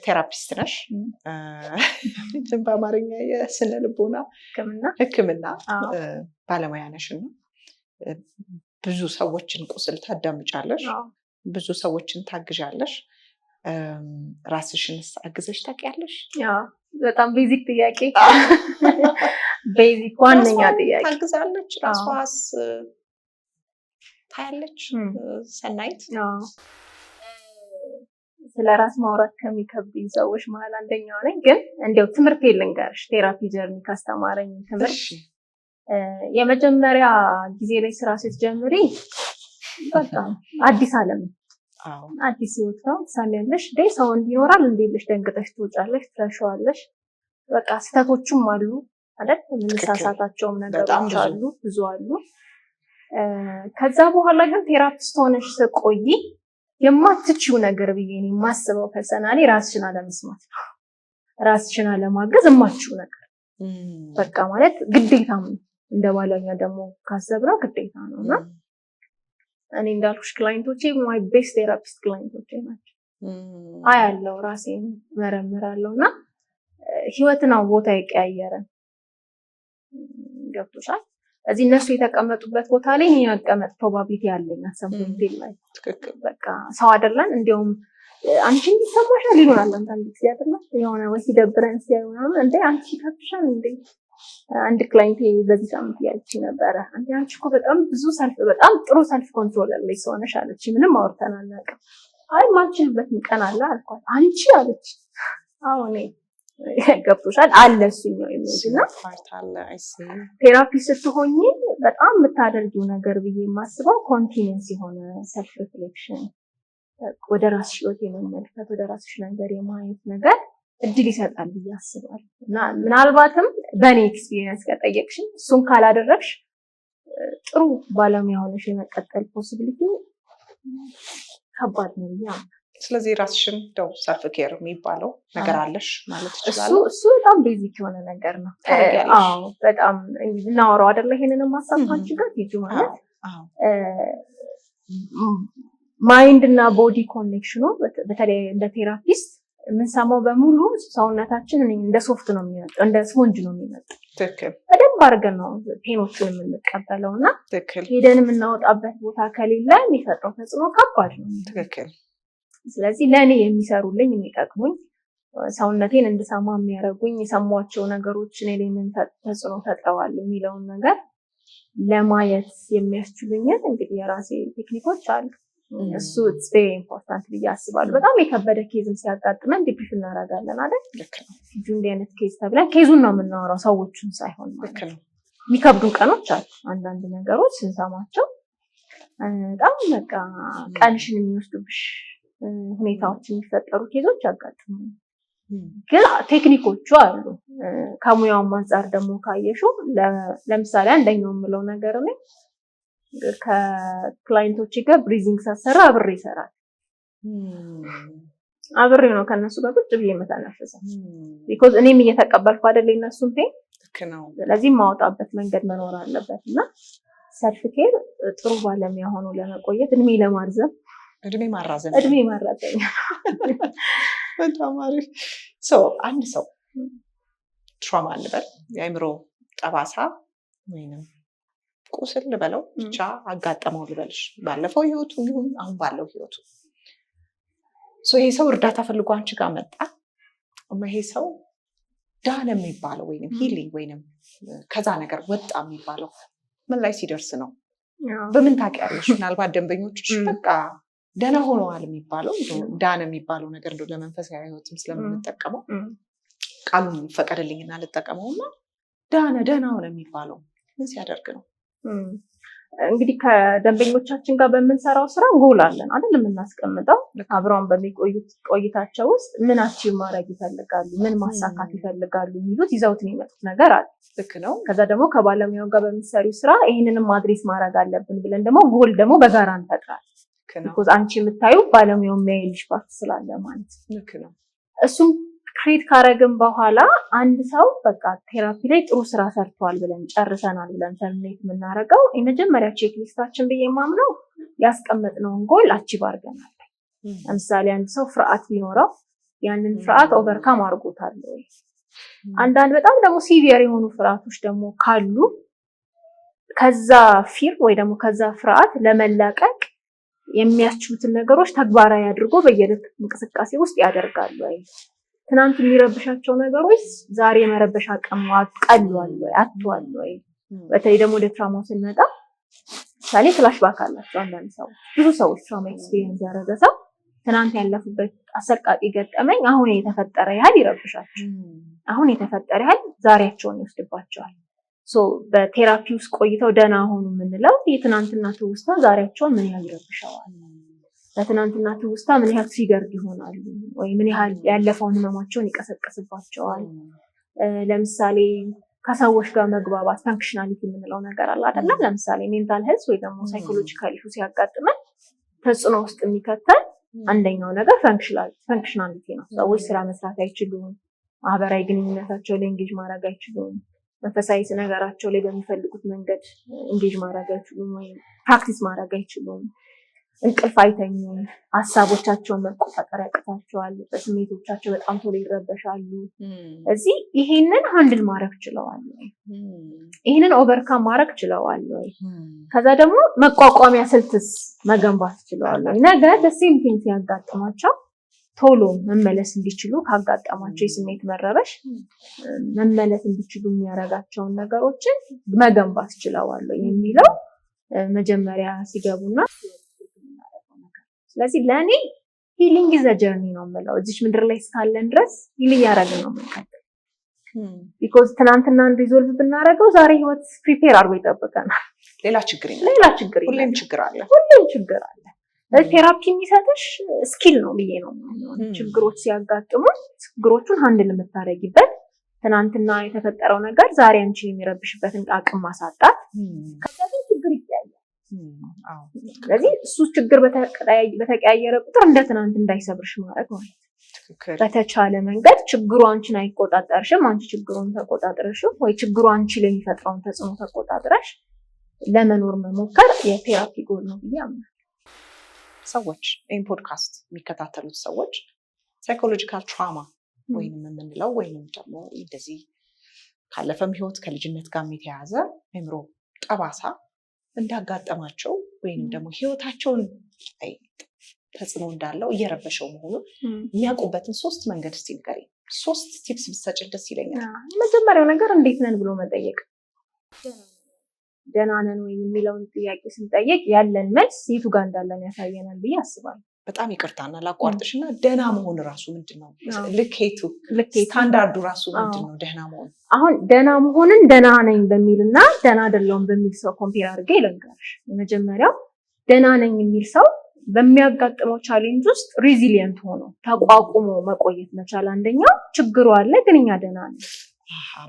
ቴራፒስት ነሽ፣ በአማርኛ የስነ ልቦና ሕክምና ባለሙያ ነሽ እና ብዙ ሰዎችን ቁስል ታዳምጫለሽ። ብዙ ሰዎችን ታግዣለሽ። ራስሽንስ አግዘሽ ታውቂያለሽ? በጣም ቤዚክ ጥያቄ። ቤዚክ ዋነኛ ጥያቄ። ታግዛለች ራሷስ ታያለች? ሰናይት ስለ ራስ ማውራት ከሚከብኝ ሰዎች መሀል አንደኛው ነኝ። ግን እንዲያው ትምህርት ልንገርሽ፣ ቴራፒ ጀርኒ ካስተማረኝ ትምህርት የመጀመሪያ ጊዜ ላይ ስራ ስትጀምሪ በቃ አዲስ ዓለም አዲስ ህይወት ነው። ትሰሚያለሽ ሰው እንዲኖራል እንዴልሽ ደንግጠሽ ትወጫለሽ፣ ትረሻዋለሽ። በቃ ስህተቶችም አሉ አይደል? የምንሳሳታቸውም ነገሮች አሉ፣ ብዙ አሉ። ከዛ በኋላ ግን ቴራፒስት ሆነሽ ስትቆይ የማትችው ነገር ብዬ እኔ የማስበው ፐርሰናሊ ራስሽን አለመስማት ነው። ራስሽን አለማገዝ የማትችው ነገር በቃ ማለት ግዴታም ነው። እንደ ባለኛ ደግሞ ካሰብነው ግዴታ ነውና እኔ እንዳልኩሽ ክላይንቶቼ ማይ ቤስት ቴራፒስት ክላይንቶቼ ናቸው። አያለው፣ ራሴን መረምራለሁና ህይወትን ቦታ ይቀያየረ ገብቶሻል። እዚህ እነሱ የተቀመጡበት ቦታ ላይ እኔ ያቀመጥ ፕሮባቢሊቲ ያለኝ አሰምቶኝ ላይ በቃ ሰው አይደለን። እንዲያውም አንቺ እንዲሰማሻል ይሉናል አንዳንድ ጊዜ አይደል? የሆነ ወይ ሲደብረን ሲያዩናም እንዴ አንቺ ከፍሻል እንዴ። አንድ ክላይንት በዚህ ሳምንት ያለች ነበረ። አንቺ እኮ በጣም ብዙ በጣም ጥሩ ሰልፍ ኮንትሮል አለሽ ሰው ነሽ አለች። ምንም አውርተን አናውቅም። አይ ማንችልበት ቀን አለ አልኳት። አንቺ አለች አዎ እኔ ገብቶሻል አለ እሱኛው የሚልና ቴራፒ ስትሆኚ በጣም የምታደርጊው ነገር ብዬ የማስበው ኮንቲኒየንስ የሆነ ሰልፍ ሪፍሌክሽን፣ ወደ ራስሽ ህይወት የመመልከት ወደ ራስሽ ነገር የማየት ነገር እድል ይሰጣል ብዬ አስባለሁ። እና ምናልባትም በእኔ ኤክስፒሪየንስ ከጠየቅሽኝ እሱን ካላደረግሽ ጥሩ ባለሙያ ሆነሽ የመቀጠል ፖሲቢሊቲ ከባድ ነው ብዬ አምናለሁ። ስለዚህ ራስሽን ደው ሰልፍ ኬር የሚባለው ነገር አለሽ ማለት ይችላል። እሱ በጣም ቤዚክ የሆነ ነገር ነው። አዎ በጣም እናወራው አይደለ? ይሄንን ማሳባችሁ ጋር ይጁ ማለት ማይንድ እና ቦዲ ኮኔክሽኑ በተለይ እንደ ቴራፒስት የምንሰማው በሙሉ ሰውነታችን እንደ ሶፍት ነው የሚመጣው፣ እንደ ስፖንጅ ነው የሚመጣው። ትክክል። በደንብ አድርገን ነው ፔኖችን የምንቀበለውና ሄደን የምናወጣበት ቦታ ከሌለ የሚፈጥረው ተጽዕኖ ከባድ ነው። ትክክል። ስለዚህ ለእኔ የሚሰሩልኝ የሚጠቅሙኝ ሰውነቴን እንድሰማ የሚያደርጉኝ የሰሟቸው ነገሮች እኔ ላይ ምን ተጽዕኖ ፈጥረዋል የሚለውን ነገር ለማየት የሚያስችሉኝን እንግዲህ የራሴ ቴክኒኮች አሉ። እሱ ኢትስ ቬሪ ኢምፖርታንት ብዬ አስባለሁ። በጣም የከበደ ኬዝም ሲያጋጥመን ዲፕሪፍ እናደርጋለን አይደል? ልጁ እንዲህ አይነት ኬዝ ተብለን ኬዙን ነው የምናወራው ሰዎቹን ሳይሆን ማለት ነው። የሚከብዱ ቀኖች አሉ። አንዳንድ ነገሮች ስንሰማቸው በጣም በቃ ቀንሽን የሚወስዱብሽ ሁኔታዎች የሚፈጠሩ ኬዞች ያጋጥማሉ። ግን ቴክኒኮቹ አሉ። ከሙያውም አንፃር ደግሞ ካየሽው ለምሳሌ አንደኛው የምለው ነገር ነው ከክላይንቶች ጋር ብሪዚንግ ሳሰራ አብሬ ይሰራል። አብሬ ነው ከነሱ ጋር ቁጭ ብዬ መተነፈሰው ቢኮዝ እኔም እየተቀበልኩ አይደል የነሱን ፔን። ስለዚህ ማውጣበት መንገድ መኖር አለበት እና ሰልፍ ኬር ጥሩ ባለሙያ ሆኖ ለመቆየት እድሜ ለማርዘም እድሜ ማራዘም በጣም አሪፍ። አንድ ሰው ትራማ ልበል የአእምሮ ጠባሳ ወይንም ቁስል ልበለው ብቻ አጋጠመው ልበልሽ፣ ባለፈው ህይወቱ ይሁን አሁን ባለው ህይወቱ ይሄ ሰው እርዳታ ፈልጎ አንቺ ጋር መጣ። ይሄ ሰው ዳነ የሚባለው ወይንም ሂሊንግ ወይንም ከዛ ነገር ወጣ የሚባለው ምን ላይ ሲደርስ ነው? በምን ታውቂያለሽ? ምናልባት ደንበኞችሽ በቃ ደህና ሆነዋል የሚባለው ዳነ የሚባለው ነገር እንደው ለመንፈሳዊ ህይወትም ስለምንጠቀመው ቃሉን ፈቀደልኝና ልጠቀመውና ደህና ሆነ የሚባለው ምን ሲያደርግ ነው? እንግዲህ ከደንበኞቻችን ጋር በምንሰራው ስራ ጎል አለን አይደል? የምናስቀምጠው አብረውን በሚቆዩት ቆይታቸው ውስጥ ምን አቺቭ ማድረግ ይፈልጋሉ፣ ምን ማሳካት ይፈልጋሉ የሚሉት ይዘውት የሚመጡት ነገር አለ። ልክ ነው። ከዛ ደግሞ ከባለሙያው ጋር በሚሰሪው ስራ ይሄንንም ማድሬስ ማድረግ አለብን ብለን ደግሞ ጎል ደግሞ በጋራ እንፈጥራለን። ቢኮዝ አንቺ የምታዩ ባለሙያው የሚያይልሽ ፓርት ስላለ ማለት ነው። ልክ ነው። እሱም ክሬት ካረግን በኋላ አንድ ሰው በቃ ቴራፒ ላይ ጥሩ ስራ ሰርቷል ብለን ጨርሰናል ብለን ተርሚኔት የምናደርገው የመጀመሪያ ቼክ ሊስታችን ብዬ የማምነው ያስቀመጥነውን ጎል አቺቭ አድርገናል። ለምሳሌ አንድ ሰው ፍርሃት ቢኖረው ያንን ፍርሃት ኦቨርካም አድርጎታል ወይ? አንዳንድ በጣም ደግሞ ሲቪየር የሆኑ ፍርሃቶች ደግሞ ካሉ ከዛ ፊር ወይ ደግሞ ከዛ ፍርሃት ለመላቀቅ የሚያስችሉትን ነገሮች ተግባራዊ አድርጎ በየዕለት እንቅስቃሴ ውስጥ ያደርጋሉ ወይ? ትናንት የሚረብሻቸው ነገሮች ዛሬ መረበሻ አቅም ቀሏል ወይ አጥቷል ወይ? በተለይ ደግሞ ወደ ትራውማው ስንመጣ ምሳሌ ፍላሽባክ አላቸው አንዳንድ ሰዎች። ብዙ ሰዎች ትራውማ ኤክስፒሪየንስ ያደረገ ሰው ትናንት ያለፉበት አሰቃቂ ገጠመኝ አሁን የተፈጠረ ያህል ይረብሻቸው፣ አሁን የተፈጠረ ያህል ዛሬያቸውን ይወስድባቸዋል። በቴራፒ ውስጥ ቆይተው ደህና ሆኑ የምንለው የትናንትና ትውስታ ዛሬያቸውን ምን ያህል ይረብሸዋል፣ በትናንትና ትውስታ ምን ያህል ትሪገርድ ይሆናሉ ወይ ምን ያህል ያለፈውን ህመማቸውን ይቀሰቅስባቸዋል። ለምሳሌ ከሰዎች ጋር መግባባት ፈንክሽናሊቲ የምንለው ነገር አለ አይደል? ለምሳሌ ሜንታል ሄልዝ ወይ ደግሞ ሳይኮሎጂካል ኢሹ ሲያጋጥመን ተጽዕኖ ውስጥ የሚከተል አንደኛው ነገር ፈንክሽናሊቲ ነው። ሰዎች ስራ መስራት አይችሉም፣ ማህበራዊ ግንኙነታቸው ላይ ኤንጌጅ ማድረግ አይችሉም፣ መንፈሳዊ ነገራቸው ላይ በሚፈልጉት መንገድ ኤንጌጅ ማድረግ አይችሉም ወይ ፕራክቲስ ማድረግ አይችሉም፣ እንቅልፍ አይተኙም፣ ሀሳቦቻቸውን መቆጣጠር ያቅታቸዋል፣ በስሜቶቻቸው በጣም ቶሎ ይረበሻሉ። እዚህ ይሄንን ሃንድል ማድረግ ችለዋል ወይ? ይሄንን ኦቨርካም ማድረግ ችለዋል ወይ? ከዛ ደግሞ መቋቋሚያ ስልትስ መገንባት ችለዋል ወይ? ነገ በሴም ቲንግ ሲያጋጥማቸው ቶሎ መመለስ እንዲችሉ ካጋጠማቸው የስሜት መረበሽ መመለስ እንዲችሉ የሚያደርጋቸውን ነገሮችን መገንባት ችለዋል ወይ የሚለው መጀመሪያ ሲገቡና ስለዚህ ለእኔ ሂሊንግ ኢዝ አ ጀርኒ ነው የምለው። እዚች ምድር ላይ እስካለን ድረስ ሂል እያደረግን ነው የምንቀጥለው። ቢኮዝ ትናንትናን ሪዞልቭ ብናደርገው ዛሬ ህይወት ፕሪፔር አድርጎ ይጠብቀናል። ሌላ ችግር ሁሌም ችግር አለ። ቴራፒ የሚሰጥሽ ስኪል ነው ብዬ ነው የማምነው። ችግሮች ሲያጋጥሙ ችግሮቹን ሃንድል የምታደርጊበት ትናንትና የተፈጠረው ነገር ዛሬ አንቺን የሚረብሽበትን አቅም ማሳጣት ከዛ ግን ችግር ይቀያያል። ስለዚህ እሱ ችግር በተቀያየረ ቁጥር እንደ ትናንት እንዳይሰብርሽ ማድረግ ማለት ነው። በተቻለ መንገድ ችግሩ አንቺን አይቆጣጠርሽም፣ አንቺ ችግሩን ተቆጣጥረሽም ወይ ችግሩ አንቺ ላይ የሚፈጥረውን ተጽዕኖ ተቆጣጥረሽ ለመኖር መሞከር የቴራፒ ጎል ነው ብዬ አምናለሁ። ሰዎች ይህን ፖድካስት የሚከታተሉት ሰዎች ሳይኮሎጂካል ትራውማ ወይም የምንለው ወይም ደግሞ እንደዚህ ካለፈም ህይወት ከልጅነት ጋር የተያያዘ አእምሮ ጠባሳ እንዳጋጠማቸው ወይም ደግሞ ህይወታቸውን ተጽዕኖ እንዳለው እየረበሸው መሆኑን የሚያውቁበትን 3 መንገድ እስቲ ንገሪኝ። 3 ቲፕስ ብትሰጪኝ ደስ ይለኛል። የመጀመሪያው ነገር እንዴት ነን ብሎ መጠየቅ። ደህና ነን ወይ የሚለውን ጥያቄ ስንጠይቅ ያለን መልስ የቱ ጋር እንዳለን ያሳየናል ብዬ አስባለሁ። በጣም ይቅርታና ላቋርጥሽና ደህና መሆን ራሱ ምንድነው? ልኬቱ ስታንዳርዱ ራሱ ምንድነው? ደህና መሆን አሁን ደህና መሆንን ደህና ነኝ በሚልና ደህና አይደለሁም በሚል ሰው ኮምፔር አድርጌ ልንገርሽ። የመጀመሪያው ደህና ነኝ የሚል ሰው በሚያጋጥመው ቻሌንጅ ውስጥ ሪዚሊየንት ሆኖ ተቋቁሞ መቆየት መቻል አንደኛው። ችግሩ አለ ግን እኛ ደህና ነን።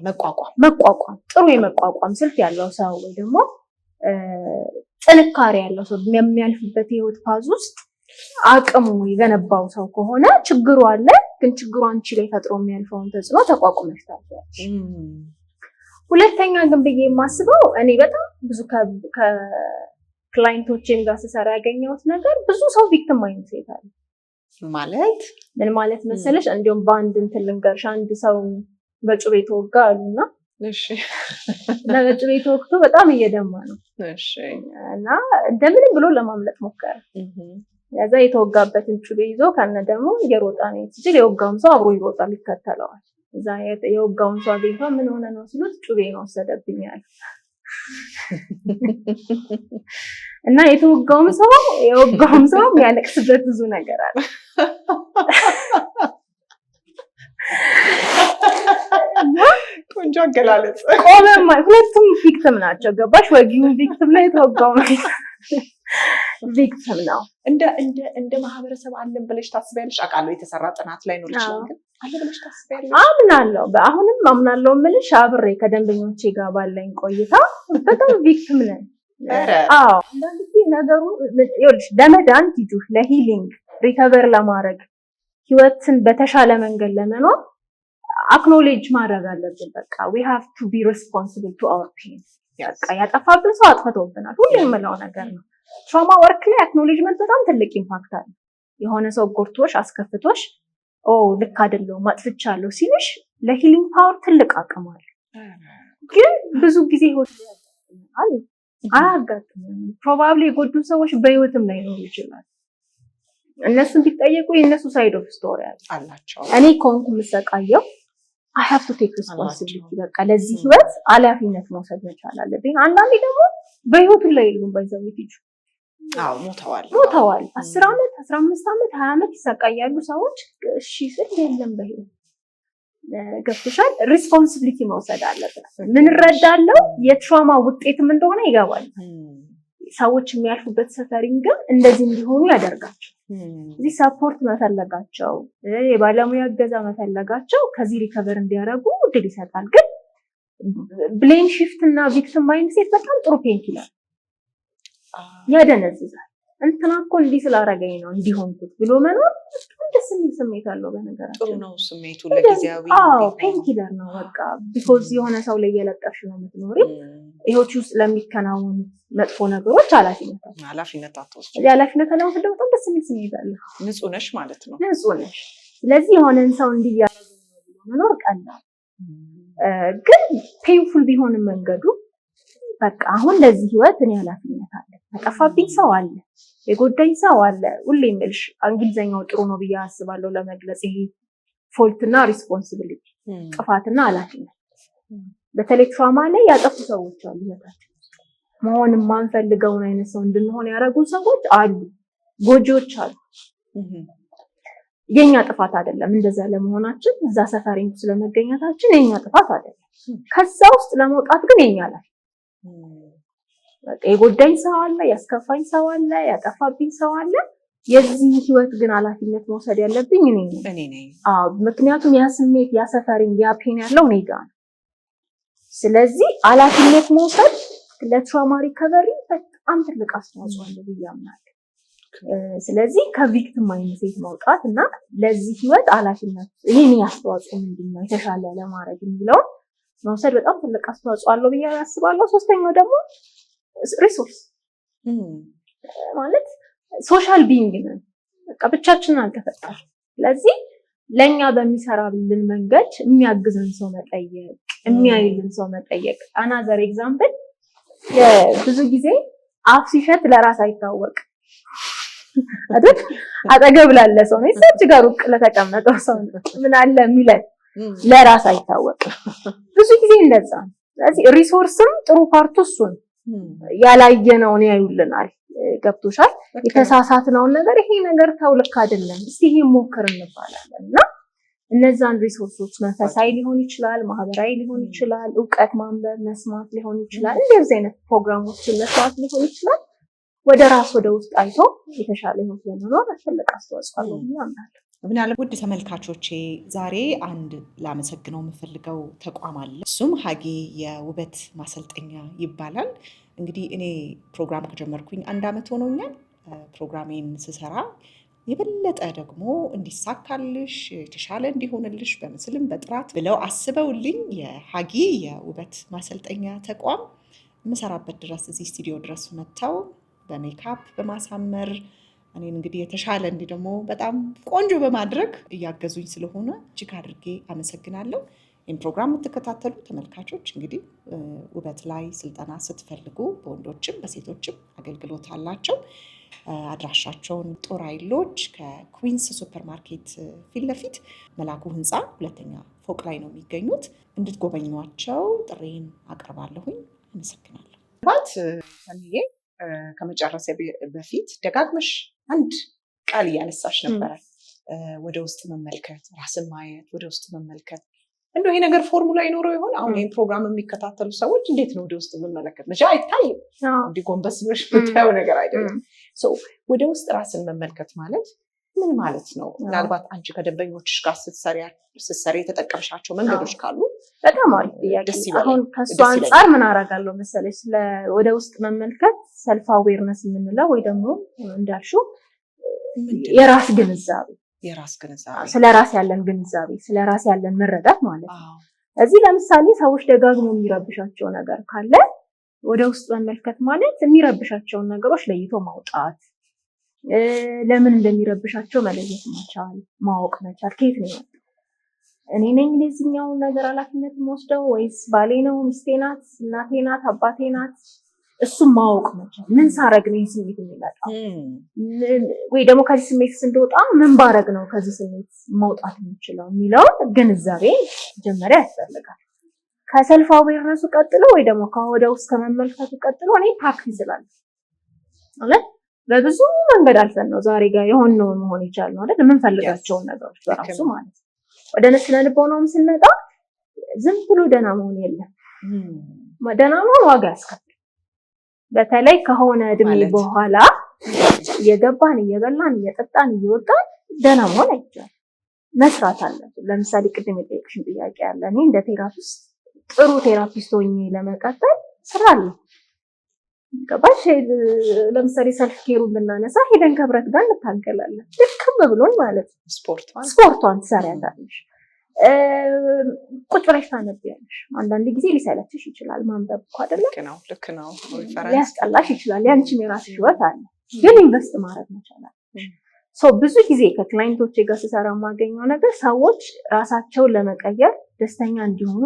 መቋቋም ጥሩ የመቋቋም ስልት ያለው ሰው ወይ ደግሞ ጥንካሬ ያለው ሰው የሚያልፍበት የህይወት ፓዝ ውስጥ አቅሙ የገነባው ሰው ከሆነ ችግሩ አለ ግን ችግሩ አንቺ ላይ ፈጥሮ የሚያልፈውን ተጽዕኖ ተቋቁመሽ ታልፊያለሽ። ሁለተኛ ግን ብዬ የማስበው እኔ በጣም ብዙ ከክላይንቶቼም ጋር ስሰራ ያገኘሁት ነገር ብዙ ሰው ቪክቲም ማይንድ ሴት አለ። ማለት ምን ማለት መሰለሽ? እንዲሁም በአንድ እንትን ልንገርሽ። አንድ ሰው በጩቤ ተወጋ አሉና እና በጩቤ ተወግቶ በጣም እየደማ ነው እና እንደምንም ብሎ ለማምለጥ ሞከረ። ያዛ የተወጋበትን ጩቤ ይዞ ከነ ደግሞ እየሮጣ ነው ሲል የወጋውን ሰው አብሮ ይሮጣል ይከተለዋል። እዛ የወጋውን ሰው አገኝቶ ምን ሆነ ነው ሲሉት ጩቤ ነው ወሰደብኛል። እና የወጋውም ሰው የሚያለቅስበት ብዙ ነገር አለ። ቆንጆ አገላለጽ። ቆመማ ሁለቱም ቪክቲም ናቸው። ገባሽ? ወጊው ቪክቲም ላይ የተወጋው ቪክቲም ነው። እንደ ማህበረሰብ አለን ብለሽ ታስቢያለሽ? አውቃለሁ የተሰራ ጥናት ላይ ነው ይችላል፣ ግን አለ ብለሽ ታስቢያለሽ? አምናለሁ። አሁንም አምናለሁ የምልሽ አብሬ ከደንበኞቼ ጋር ባለኝ ቆይታ በጣም ቪክቲም ነን። አዎ አንዳንድ ጊዜ ነገሩ ይኸውልሽ ለመዳን ሂጁ ለሂሊንግ ሪከቨር ለማድረግ ህይወትን በተሻለ መንገድ ለመኖር አክኖሌጅ ማድረግ አለብን። በቃ we have to be responsible to our pain። በቃ ያጠፋብን ሰው አጥፍቶብናል። ሁሌም የምለው ነገር ነው። ትራውማ ወርክ ላይ አክኖሌጅመንት በጣም ትልቅ ኢምፓክት አለ። የሆነ ሰው ጎርቶሽ አስከፍቶሽ ልክ አይደለሁም አጥፍቻለሁ ሲልሽ ለሂሊንግ ፓወር ትልቅ አቅም አለ። ግን ብዙ ጊዜ አያጋጥምም። ፕሮባብሊ የጎዱ ሰዎች በህይወትም ላይ ነው ይችላል። እነሱን ቢጠየቁ የእነሱ ሳይድ ኦፍ ስቶሪ አላቸው። እኔ ኮንኩ የምሰቃየው I have to take responsibility በቃ ለዚህ ህይወት ኃላፊነት መውሰድ መቻል አለብኝ። አንዳንዴ ደግሞ በህይወቱ ላይ የሉም ባይዘው ይትጁ ሞተዋል 10 ዓመት 15 ዓመት 20 ዓመት ይሰቃያሉ ሰዎች። እሺ ስል የለም በህይወት ገብቶሻል። ሪስፖንሲቢሊቲ መውሰድ አለበት። ምን እረዳለሁ የትራውማ ውጤትም እንደሆነ ይገባል። ሰዎች የሚያልፉበት ሰፈሪንግ እንደዚህ እንዲሆኑ ያደርጋቸው። እዚህ ሰፖርት መፈለጋቸው የባለሙያ እገዛ መፈለጋቸው ከዚህ ሪከቨር እንዲያደርጉ እድል ይሰጣል። ግን ብሌም ሺፍት እና ቪክቲም ማይንድሴት በጣም ጥሩ ፔንኪለር ያደነዝዛል። እንትና እኮ እንዲህ ስላደረገኝ ነው እንዲሆንኩት ብሎ መኖር ደስ የሚል ስሜት አለው። በነገራችን ጥሩ ነው ስሜቱ ለጊዜያዊ ፔንኪለር ነው በቃ ቢኮዝ የሆነ ሰው ላይ የለጠፍሽ ነው የምትኖሪ። ህይወት ውስጥ ለሚከናወኑ መጥፎ ነገሮች ኃላፊነት አትወስጂ። ኃላፊነት ለመውሰድ በጣም ደስ የሚል ስሜት አለው። ንጹህ ነሽ ማለት ነው። ንጹህ ነሽ። ስለዚህ የሆነን ሰው እንዲያደርግ ነው መኖር ቀላል ግን ፔንፉል ቢሆንም መንገዱ በቃ አሁን ለዚህ ህይወት እኔ ኃላፊነት አለ። ተጠፋብኝ ሰው አለ፣ የጎዳኝ ሰው አለ። ሁሌም እልሽ እንግሊዘኛው ጥሩ ነው ብዬ አስባለሁ ለመግለጽ ይሄ ፎልትና ሪስፖንሲቢሊቲ ጥፋትና ኃላፊነት። በተለይ ትራውማ ላይ ያጠፉ ሰዎች አሉ። ህይወታቸው መሆን የማንፈልገውን አይነት ሰው እንድንሆን ያደረጉ ሰዎች አሉ፣ ጎጂዎች አሉ። የኛ ጥፋት አይደለም እንደዛ ለመሆናችን፣ እዛ ሰፈሪንግ ስለመገኘታችን የኛ ጥፋት አይደለም። ከዛ ውስጥ ለመውጣት ግን የኛ ላይ የጎዳኝ ሰው አለ፣ ያስከፋኝ ሰው አለ፣ ያጠፋብኝ ሰው አለ። የዚህ ህይወት ግን ኃላፊነት መውሰድ ያለብኝ እኔ ነኝ። ምክንያቱም ያ ስሜት ያ ሰፈሪንግ ያ ፔን ያለው እኔ ጋር ነው። ስለዚህ ኃላፊነት መውሰድ ለትራውማ ሪከቨሪ በጣም ትልቅ አስተዋጽኦ አለው ብዬ አምናለሁ። ስለዚህ ከቪክቲም ማይንድሴት መውጣት እና ለዚህ ህይወት ኃላፊነት ይሄን አስተዋጽኦ ምንድነው የተሻለ ለማድረግ የሚለው መውሰድ በጣም ትልቅ አስተዋጽኦ አለው ብዬ አስባለሁ። ሶስተኛው ደግሞ ሪሶርስ ማለት ሶሻል ቢንግ ነን። በቃ ብቻችንን አልተፈጠርንም። ስለዚህ ለኛ በሚሰራልን መንገድ የሚያግዘን ሰው መጠየቅ፣ የሚያይልን ሰው መጠየቅ። አናዘር ኤግዛምፕል ብዙ ጊዜ አፍ ሲሸት ለራስ አይታወቅ አይደል? አጠገብ ላለ ሰው ነው እዛች ጋር ሩቅ ለተቀመጠው ሰው ምን አለ የሚለን ለራስ አይታወቅም። ብዙ ጊዜ እንደዛ ነው። ስለዚህ ሪሶርስም ጥሩ ፓርቱ እሱ ነው። ያላየነውን ያዩልናል። ገብቶሻል? የተሳሳትነውን ነገር ይሄ ነገር ተው ልክ አይደለም እስቲ ይሄ ሞክር እንባላለን እና እነዛን ሪሶርሶች መንፈሳዊ ሊሆን ይችላል፣ ማህበራዊ ሊሆን ይችላል፣ እውቀት ማንበብ መስማት ሊሆን ይችላል፣ እንደዚህ አይነት ፕሮግራሞችን መስማት ሊሆን ይችላል። ወደ ራስ ወደ ውስጥ አይቶ የተሻለ ህይወት ለመኖር ትልቅ አስተዋጽኦ አለው ብዬ አምናለሁ። ምናልባት ውድ ተመልካቾቼ ዛሬ አንድ ላመሰግነው የምፈልገው ተቋም አለ። እሱም ሀጌ የውበት ማሰልጠኛ ይባላል። እንግዲህ እኔ ፕሮግራም ከጀመርኩኝ 1 ዓመት ሆኖኛል። ፕሮግራሜን ስሰራ የበለጠ ደግሞ እንዲሳካልሽ የተሻለ እንዲሆንልሽ በምስልም በጥራት ብለው አስበውልኝ የሀጌ የውበት ማሰልጠኛ ተቋም የምሰራበት ድረስ እዚህ ስቱዲዮ ድረስ መጥተው በሜካፕ በማሳመር እኔን እንግዲህ የተሻለ እንዲህ ደግሞ በጣም ቆንጆ በማድረግ እያገዙኝ ስለሆነ እጅግ አድርጌ አመሰግናለሁ። ይህን ፕሮግራም የምትከታተሉ ተመልካቾች እንግዲህ ውበት ላይ ስልጠና ስትፈልጉ በወንዶችም በሴቶችም አገልግሎት አላቸው። አድራሻቸውን ጦር ኃይሎች ከኩዊንስ ሱፐርማርኬት ፊት ለፊት መላኩ ህንፃ 2ኛ ፎቅ ላይ ነው የሚገኙት። እንድትጎበኟቸው ጥሬን አቀርባለሁኝ። አመሰግናለሁ። ሰኒዬ ከመጨረሻ በፊት ደጋግመሽ አንድ ቃል እያነሳሽ ነበረ። ወደ ውስጥ መመልከት፣ ራስን ማየት፣ ወደ ውስጥ መመልከት። እንደው ይሄ ነገር ፎርሙላ ይኖረው ይሆን? አሁን ይሄን ፕሮግራም የሚከታተሉ ሰዎች እንዴት ነው ወደ ውስጥ መመለከት? መቼ አይታይም። እንዲህ ጎንበስ ብለሽ የምታየው ነገር አይደለም። ወደ ውስጥ ራስን መመልከት ማለት ምን ማለት ነው? ምናልባት አንቺ ከደንበኞችሽ ጋር ስትሰሪ የተጠቀምሻቸው መንገዶች ካሉ በጣም አሪፍ ጥያቄ። አሁን ከሱ አንፃር ምን አደርጋለሁ መሰለሽ፣ ወደ ውስጥ መመልከት ሰልፍ አዌርነስ የምንለው ወይ ደግሞ እንዳልሽው የራስ ግንዛቤ ስለ ራስ ያለን ግንዛቤ ስለ ራስ ያለን መረዳት ማለት ነው። እዚህ ለምሳሌ ሰዎች ደጋግሞ የሚረብሻቸው ነገር ካለ ወደ ውስጥ መመልከት ማለት የሚረብሻቸውን ነገሮች ለይቶ ማውጣት፣ ለምን እንደሚረብሻቸው መለየት መቻል፣ ማወቅ መቻል። ከየት ነው የመጣው? እኔ ነኝ ለዚህኛው ነገር ኃላፊነት የምወስደው ወይስ ባሌ ነው፣ ሚስቴ ናት፣ እናቴ ናት፣ አባቴ ናት? እሱም ማወቅ መቻል ምን ሳረግ ነው ስሜት የሚመጣው ወይ ደግሞ ከዚህ ስሜት እንደወጣ ምን ባረግ ነው ከዚህ ስሜት መውጣት የምችለው የሚለው ግንዛቤ መጀመሪያ ያስፈልጋል። ከሰልፍ አዌርነሱ ቀጥሎ ወይ ደግሞ ከወደ ውስጥ ከመመልከቱ ቀጥሎ እኔ ፕራክቲስ እላለሁ ማለት በብዙ መንገድ አልፈን ነው ዛሬ ጋር የሆነው መሆን ይቻላል አይደል? የምንፈልጋቸውን ነገሮች በራሱ ማለት ወደ ስነ ልቦናውም ስንመጣ ዝም ብሎ ደህና መሆን የለም። ደህና መሆን ዋጋ ያስከፍላል። በተለይ ከሆነ እድሜ በኋላ እየገባን እየበላን እየጠጣን እየወጣን ደህና መሆን አይቻልም። መስራት አለብን። ለምሳሌ ቅድም የጠየቅሽን ጥያቄ አለ። እኔ እንደ ቴራፒስት ጥሩ ቴራፒስት ሆኜ ለመቀጠል ስራለሁ። ገባሽ? ለምሳሌ ሰልፍ ኬሩን ብናነሳ ሄደን ከብረት ጋር እንታገላለን። ድክም ብሎን ማለት ነው። ስፖርቷን ትሰሪያለሽ። ቁጭ ብለሽ ታነቢያለሽ። አንዳንድ ጊዜ ሊሰለችሽ ይችላል ማንበብ እኮ አይደለ? ልክ ነው። ሊያስጠላሽ ይችላል። ያንቺም የራስሽ ህይወት አለ። ግን ኢንቨስት ማድረግ መቻል አለብሽ። ብዙ ጊዜ ከክላይንቶቼ ጋር ስሰራ የማገኘው ነገር ሰዎች ራሳቸውን ለመቀየር ደስተኛ እንዲሆኑ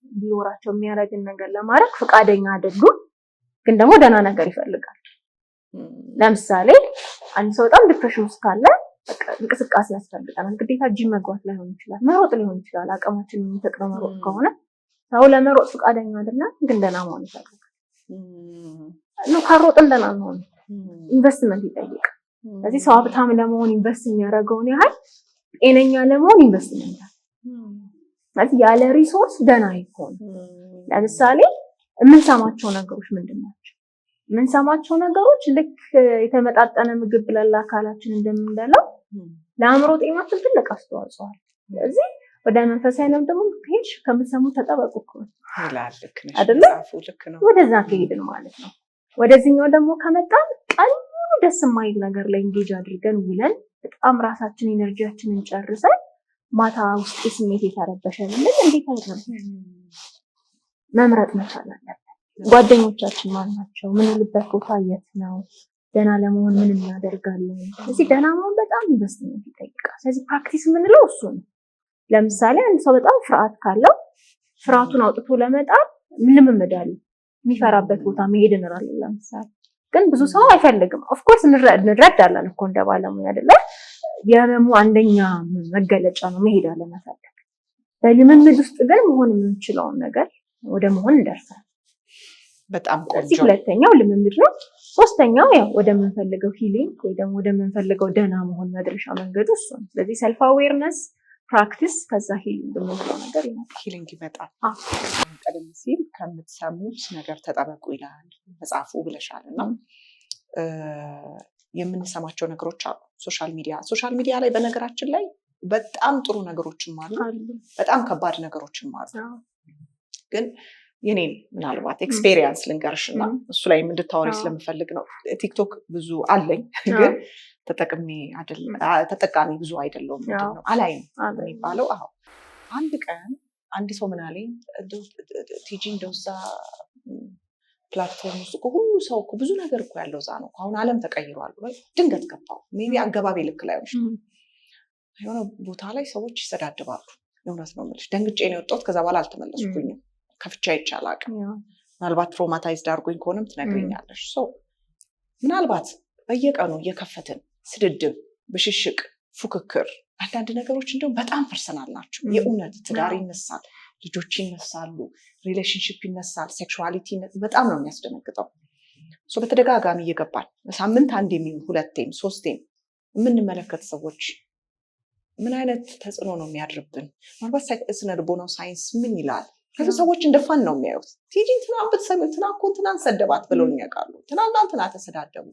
እንዲኖራቸው የሚያደርግን ነገር ለማድረግ ፈቃደኛ አይደሉም። ግን ደግሞ ደህና ነገር ይፈልጋል። ለምሳሌ አንድ ሰው በጣም ዲፕሬሽን ውስጥ ካለ እንቅስቃሴ ያስፈልጋል። ግዴታ ጂም መግባት ላይሆን ይችላል፣ መሮጥ ሊሆን ይችላል። አቅማችን የሚፈቅደው መሮጥ ከሆነ ሰው ለመሮጥ ፈቃደኛ አይደለም፣ ግን ደህና መሆን ይፈልጋል። ካሮጥን ደህና መሆን ኢንቨስትመንት ይጠይቃል። ስለዚህ ሰው ሀብታም ለመሆን ኢንቨስት የሚያደርገውን ያህል ጤነኛ ለመሆን ኢንቨስትመንት ማለት ያለ ሪሶርስ ደህና ይሆን። ለምሳሌ የምንሰማቸው ነገሮች ምንድን ናቸው? የምንሰማቸው ነገሮች ልክ የተመጣጠነ ምግብ ብለን ለአካላችን እንደምንበላው ለአእምሮ ጤናችን ትልቅ አስተዋጽኦ አለ። ስለዚህ ወደ መንፈሳዊ ዓለም ደግሞ ከሄድሽ ከምትሰሙ ተጠበቁ አይደለ? ወደዛ ከሄድን ማለት ነው። ወደዚህኛው ደግሞ ከመጣን ቀን ደስ የማይል ነገር ላይ እንጌጅ አድርገን ውለን በጣም ራሳችን ኢነርጂያችንን ጨርሰን ማታ ውስጥ ስሜት የተረበሸልን እንዴት አይደለም መምረጥ መቻል አለብን። ጓደኞቻችን ማን ናቸው? ምን ልበት ቦታ የት ነው? ደህና ለመሆን ምን እናደርጋለን? ስለዚህ ደህና መሆን በጣም ኢንቨስትመንት ይጠይቃል። ስለዚህ ፕራክቲስ የምንለው እሱ ነው። ለምሳሌ አንድ ሰው በጣም ፍርሃት ካለው ፍርሃቱን አውጥቶ ለመጣል ልምምድ አለ። የሚፈራበት ቦታ መሄድ እንራለን። ለምሳሌ ግን ብዙ ሰው አይፈልግም። ኦፍኮርስ እንረዳለን እኮ እንደ ባለሙያ አይደለ? የህመሙ አንደኛ መገለጫ ነው መሄድ አለ መፈለግ። በልምምድ ውስጥ ግን መሆን የምንችለውን ነገር ወደ መሆን እንደርሳለን። በጣም ቆንጆ። ሁለተኛው ልምምድ ነው። ሶስተኛው ያው ወደምንፈልገው ሂሊንግ ወይ ደግሞ ወደምንፈልገው ደህና መሆን መድረሻ መንገዱ እሱ ነው። ስለዚህ ሰልፍ አዌርነስ ፕራክቲስ ከዛ ሂሊንግ የምንለው ነገር ይመጣል። ሂሊንግ ይመጣል። ቀደም ሲል ከምትሰሙት ነገር ተጠበቁ ይላል መጽሐፉ ብለሻል እና የምንሰማቸው ነገሮች አሉ። ሶሻል ሚዲያ ላይ በነገራችን ላይ በጣም ጥሩ ነገሮችም አሉ፣ በጣም ከባድ ነገሮችም አሉ። ግን የኔን ምናልባት ኤክስፔሪየንስ ልንገርሽና እሱ ላይ እንድታወሪ ስለምፈልግ ነው። ቲክቶክ ብዙ አለኝ ግን ተጠቃሚ ብዙ አይደለሁም። ምንድነው አላይም የሚባለው? አዎ አንድ ቀን አንድ ሰው ምን አለኝ፣ ቲጂ እንደዛ ፕላትፎርም ውስጥ ሁሉ ሰው ብዙ ነገር እኮ ያለው እዛ ነው፣ አሁን ዓለም ተቀይሯል ብሎ ድንገት ገባው። ሜይ ቢ አገባቢ ልክ ላይ የሆነ ቦታ ላይ ሰዎች ይሰዳደባሉ። እውነት ነው የምልሽ፣ ደንግጬ ነው የወጣሁት። ከዛ በኋላ አልተመለስኩኝም። ከፍቻ ይቻል አቅም ምናልባት ትሮማታይዝድ አድርጎኝ ከሆነም ትነግሪኛለሽ። ምናልባት በየቀኑ እየከፈትን ስድድብ፣ ብሽሽቅ፣ ፉክክር አንዳንድ ነገሮች እንደውም በጣም ፐርሰናል ናቸው። የእውነት ትዳር ይነሳል፣ ልጆች ይነሳሉ፣ ሪሌሽንሽፕ ይነሳል፣ ሴክሹዋሊቲ በጣም ነው የሚያስደነግጠው። በተደጋጋሚ እየገባን በሳምንት አንዴም ሁለቴም ሶስቴም የምንመለከት ሰዎች ምን አይነት ተጽዕኖ ነው የሚያድርብን? ምናልባት ስነ ልቦናው ሳይንስ ምን ይላል? ከዚህ ሰዎች እንደፋን ነው የሚያዩት። ቲጂ ትናንት ብትሰሚ ትናንት እኮ ትናንት ሰደባት ብለው ያውቃሉ። ትናንትና ተሰዳደቡ።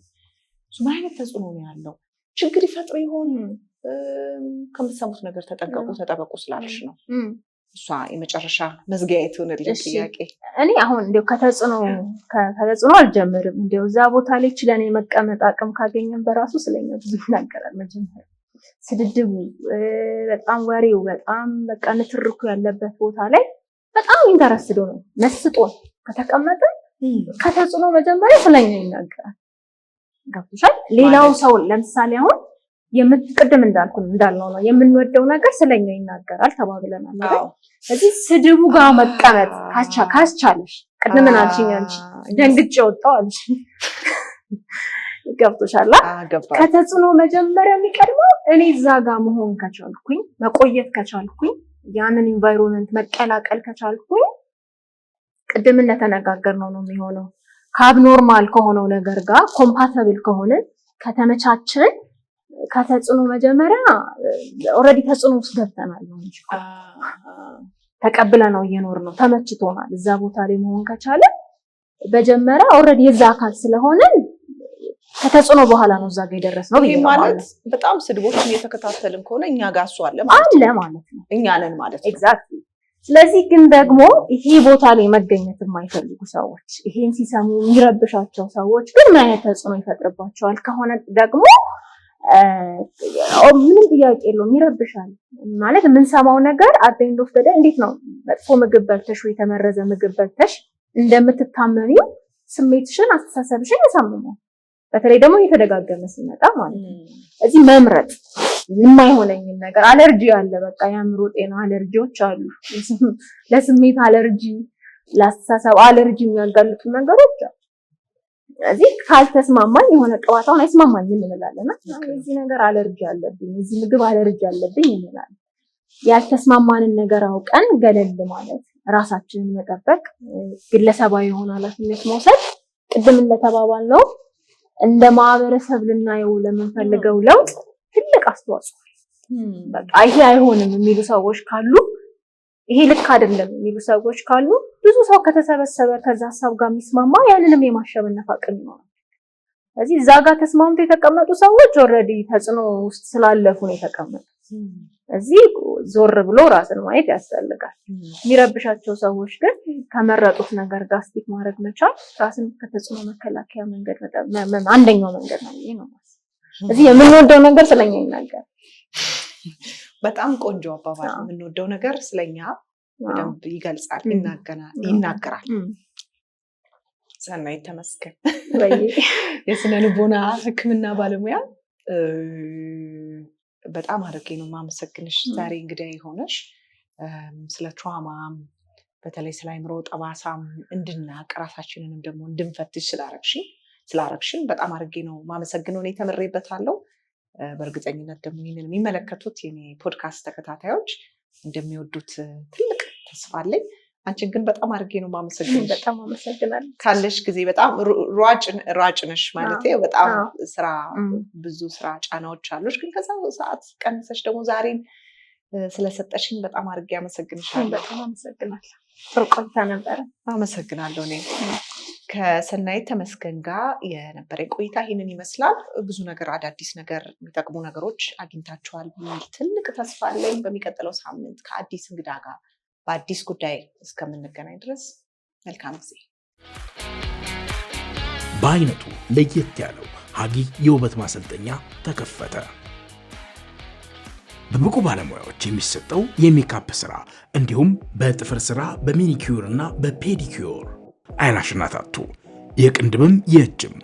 ምን አይነት ተጽዕኖ ነው ያለው? ችግር ይፈጥር ይሆን? ከምትሰሙት ነገር ተጠንቀቁ፣ ተጠበቁ ስላልሽ ነው። እሷ የመጨረሻ መዝጊያ የትሆንልኝ ጥያቄ። እኔ አሁን እንዲያው ከተጽዕኖ አልጀምርም። እንዲያው እዛ ቦታ ላይ ችለን የመቀመጥ አቅም ካገኘን በራሱ ስለኛ ብዙ ይናገራል። መጀመሪያ ስድድቡ፣ በጣም ወሬው፣ በጣም በቃ ንትርኩ ያለበት ቦታ ላይ በጣም ኢንተረስትዶ ነው መስጦ ከተቀመጠ ከተጽዕኖ መጀመሪያ ስለኛ ይናገራል። ገብቶሻል? ሌላው ሰው ለምሳሌ አሁን ቅድም እንዳልነው ነው የምንወደው ነገር ስለኛ ይናገራል ተባብለናል አይደል? ስለዚህ ስድቡ ጋር መቀመጥ ካስቻለሽ ቅድም ምን አልሽኝ አንቺ ደንግጬ ወጣሁ አልሽኝ ገብቶሻል ከተጽዕኖ መጀመሪያ የሚቀድመው እኔ እዛ ጋር መሆን ከቻልኩኝ መቆየት ከቻልኩኝ ያንን ኢንቫይሮንመንት መቀላቀል ከቻልኩኝ ቅድም እንደተነጋገርነው ነው የሚሆነው ከአብኖርማል ከሆነው ነገር ጋር ኮምፓቲብል ከሆነ ከተመቻቸን ከተጽዕኖ መጀመሪያ ኦሬዲ ተጽዕኖ ውስጥ ገብተናል ነው እንጂ ተቀብለነው እየኖርነው ተመችቶናል እዛ ቦታ ላይ መሆን ከቻለ በጀመረ ኦሬዲ የዛ አካል ስለሆነ ከተጽዕኖ በኋላ ነው እዛ ጋር የደረስነው ማለት በጣም ስድቦችን እየተከታተልን ከሆነ እኛ ጋር እሱ አለ ማለት ነው እኛ ነን ማለት ነው ኤግዛክትሊ ስለዚህ ግን ደግሞ ይሄ ቦታ ላይ መገኘት የማይፈልጉ ሰዎች ይሄን ሲሰሙ የሚረብሻቸው ሰዎች ግን ምን አይነት ተጽዕኖ ይፈጥርባቸዋል ከሆነ ደግሞ ምንም ጥያቄ የለውም ይረብሻል ማለት የምንሰማው ነገር አደኝ ዶፍ ተደ እንዴት ነው መጥፎ ምግብ በልተሽ ወይ ተመረዘ ምግብ በልተሽ እንደምትታመሚው ስሜትሽን አስተሳሰብሽን ያሳምማል በተለይ ደግሞ እየተደጋገመ ሲመጣ ማለት ነው እዚህ መምረጥ የማይሆነኝ ነገር አለርጂ አለ በቃ ያምሮ ጤና አለርጂዎች አሉ ለስሜት አለርጂ ለአስተሳሰብ አለርጂ የሚያጋልጡ ነገሮች አሉ እዚህ ካልተስማማኝ የሆነ ቅባታውን አይስማማኝም እንላለና እዚህ ነገር አለርጂ አለብኝ እዚህ ምግብ አለርጂ አለብኝ እንላለን ያልተስማማንን ነገር አውቀን ገለል ማለት ራሳችንን መጠበቅ ግለሰባዊ የሆነ ኃላፊነት መውሰድ ቅድም እንደተባባልነው እንደ ማህበረሰብ ልናየው ለምንፈልገው ለውጥ ትልቅ አስተዋጽኦ በቃ ይሄ አይሆንም የሚሉ ሰዎች ካሉ ይሄ ልክ አይደለም የሚሉ ሰዎች ካሉ ብዙ ሰው ከተሰበሰበ ከዛ ሐሳብ ጋር የሚስማማ ያንንም የማሸነፍ አቅም ይኖራል ስለዚህ እዛ ጋር ተስማምተው የተቀመጡ ሰዎች ኦሬዲ ተጽዕኖ ውስጥ ስላለፉ ነው የተቀመጡት እዚህ ዞር ብሎ ራስን ማየት ያስፈልጋል የሚረብሻቸው ሰዎች ግን ከመረጡት ነገር ጋር ስቲክ ማድረግ መቻል ራስን ከተጽዕኖ መከላከያ መንገድ አንደኛው መንገድ ነው ነው እዚህ የምንወደው ነገር ስለኛ ይናገራል በጣም ቆንጆ አባባል የምንወደው ነገር ስለኛ በደንብ ይገልጻል ይናገራል ሰናይት ተመስገን የስነ ልቦና ሕክምና ባለሙያ በጣም አድርጌ ነው ማመሰግንሽ ዛሬ እንግዲህ ሆነሽ ስለ ትራውማም በተለይ ስለ አእምሮ ጠባሳም እንድናቅ ራሳችንንም ደግሞ እንድንፈትሽ ስላረግሽን በጣም አድርጌ ነው ማመሰግነው እኔ ተመሬበታለሁ በእርግጠኝነት ደግሞ ይሄንን የሚመለከቱት የኔ ፖድካስት ተከታታዮች እንደሚወዱት ትልቅ ተስፋ አለኝ አንቺን ግን በጣም አድርጌ ነው ማመሰግነው በጣም አመሰግናለሁ ካለሽ ጊዜ በጣም ሯጭ ነሽ ማለት በጣም ስራ ብዙ ስራ ጫናዎች አሉሽ ግን ከዛ ሰዓት ቀንሰሽ ደግሞ ዛሬን ስለሰጠሽኝ በጣም አድርጌ አመሰግንሻለሁ በጣም አመሰግናለሁ ጥሩ ቆይታ ነበር አመሰግናለሁ እኔ ከሰናይት ተመስገን ጋር የነበረ ቆይታ ይሄንን ይመስላል ብዙ ነገር አዳዲስ ነገር የሚጠቅሙ ነገሮች አግኝታችኋል የሚል ትልቅ ተስፋ አለኝ በሚቀጥለው ሳምንት ከአዲስ እንግዳ ጋር በአዲስ ጉዳይ እስከምንገናኝ ድረስ መልካም ጊዜ በአይነቱ ለየት ያለው ሀጊ የውበት ማሰልጠኛ ተከፈተ በብቁ ባለሙያዎች የሚሰጠው የሜካፕ ስራ እንዲሁም በጥፍር ስራ በሚኒኪዩር እና በፔዲኪዩር አይላሽና ታቱ የቅንድብም የእጅም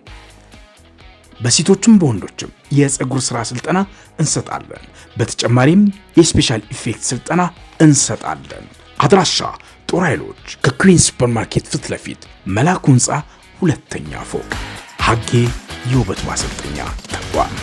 በሴቶችም በወንዶችም የፀጉር ስራ ስልጠና እንሰጣለን በተጨማሪም የስፔሻል ኢፌክት ስልጠና እንሰጣለን አድራሻ ጦር ኃይሎች ከኩዊን ሱፐርማርኬት ፊት ለፊት መላኩ ህንፃ ሁለተኛ ፎቅ ሀጌ የውበት ማሰልጠኛ ተቋም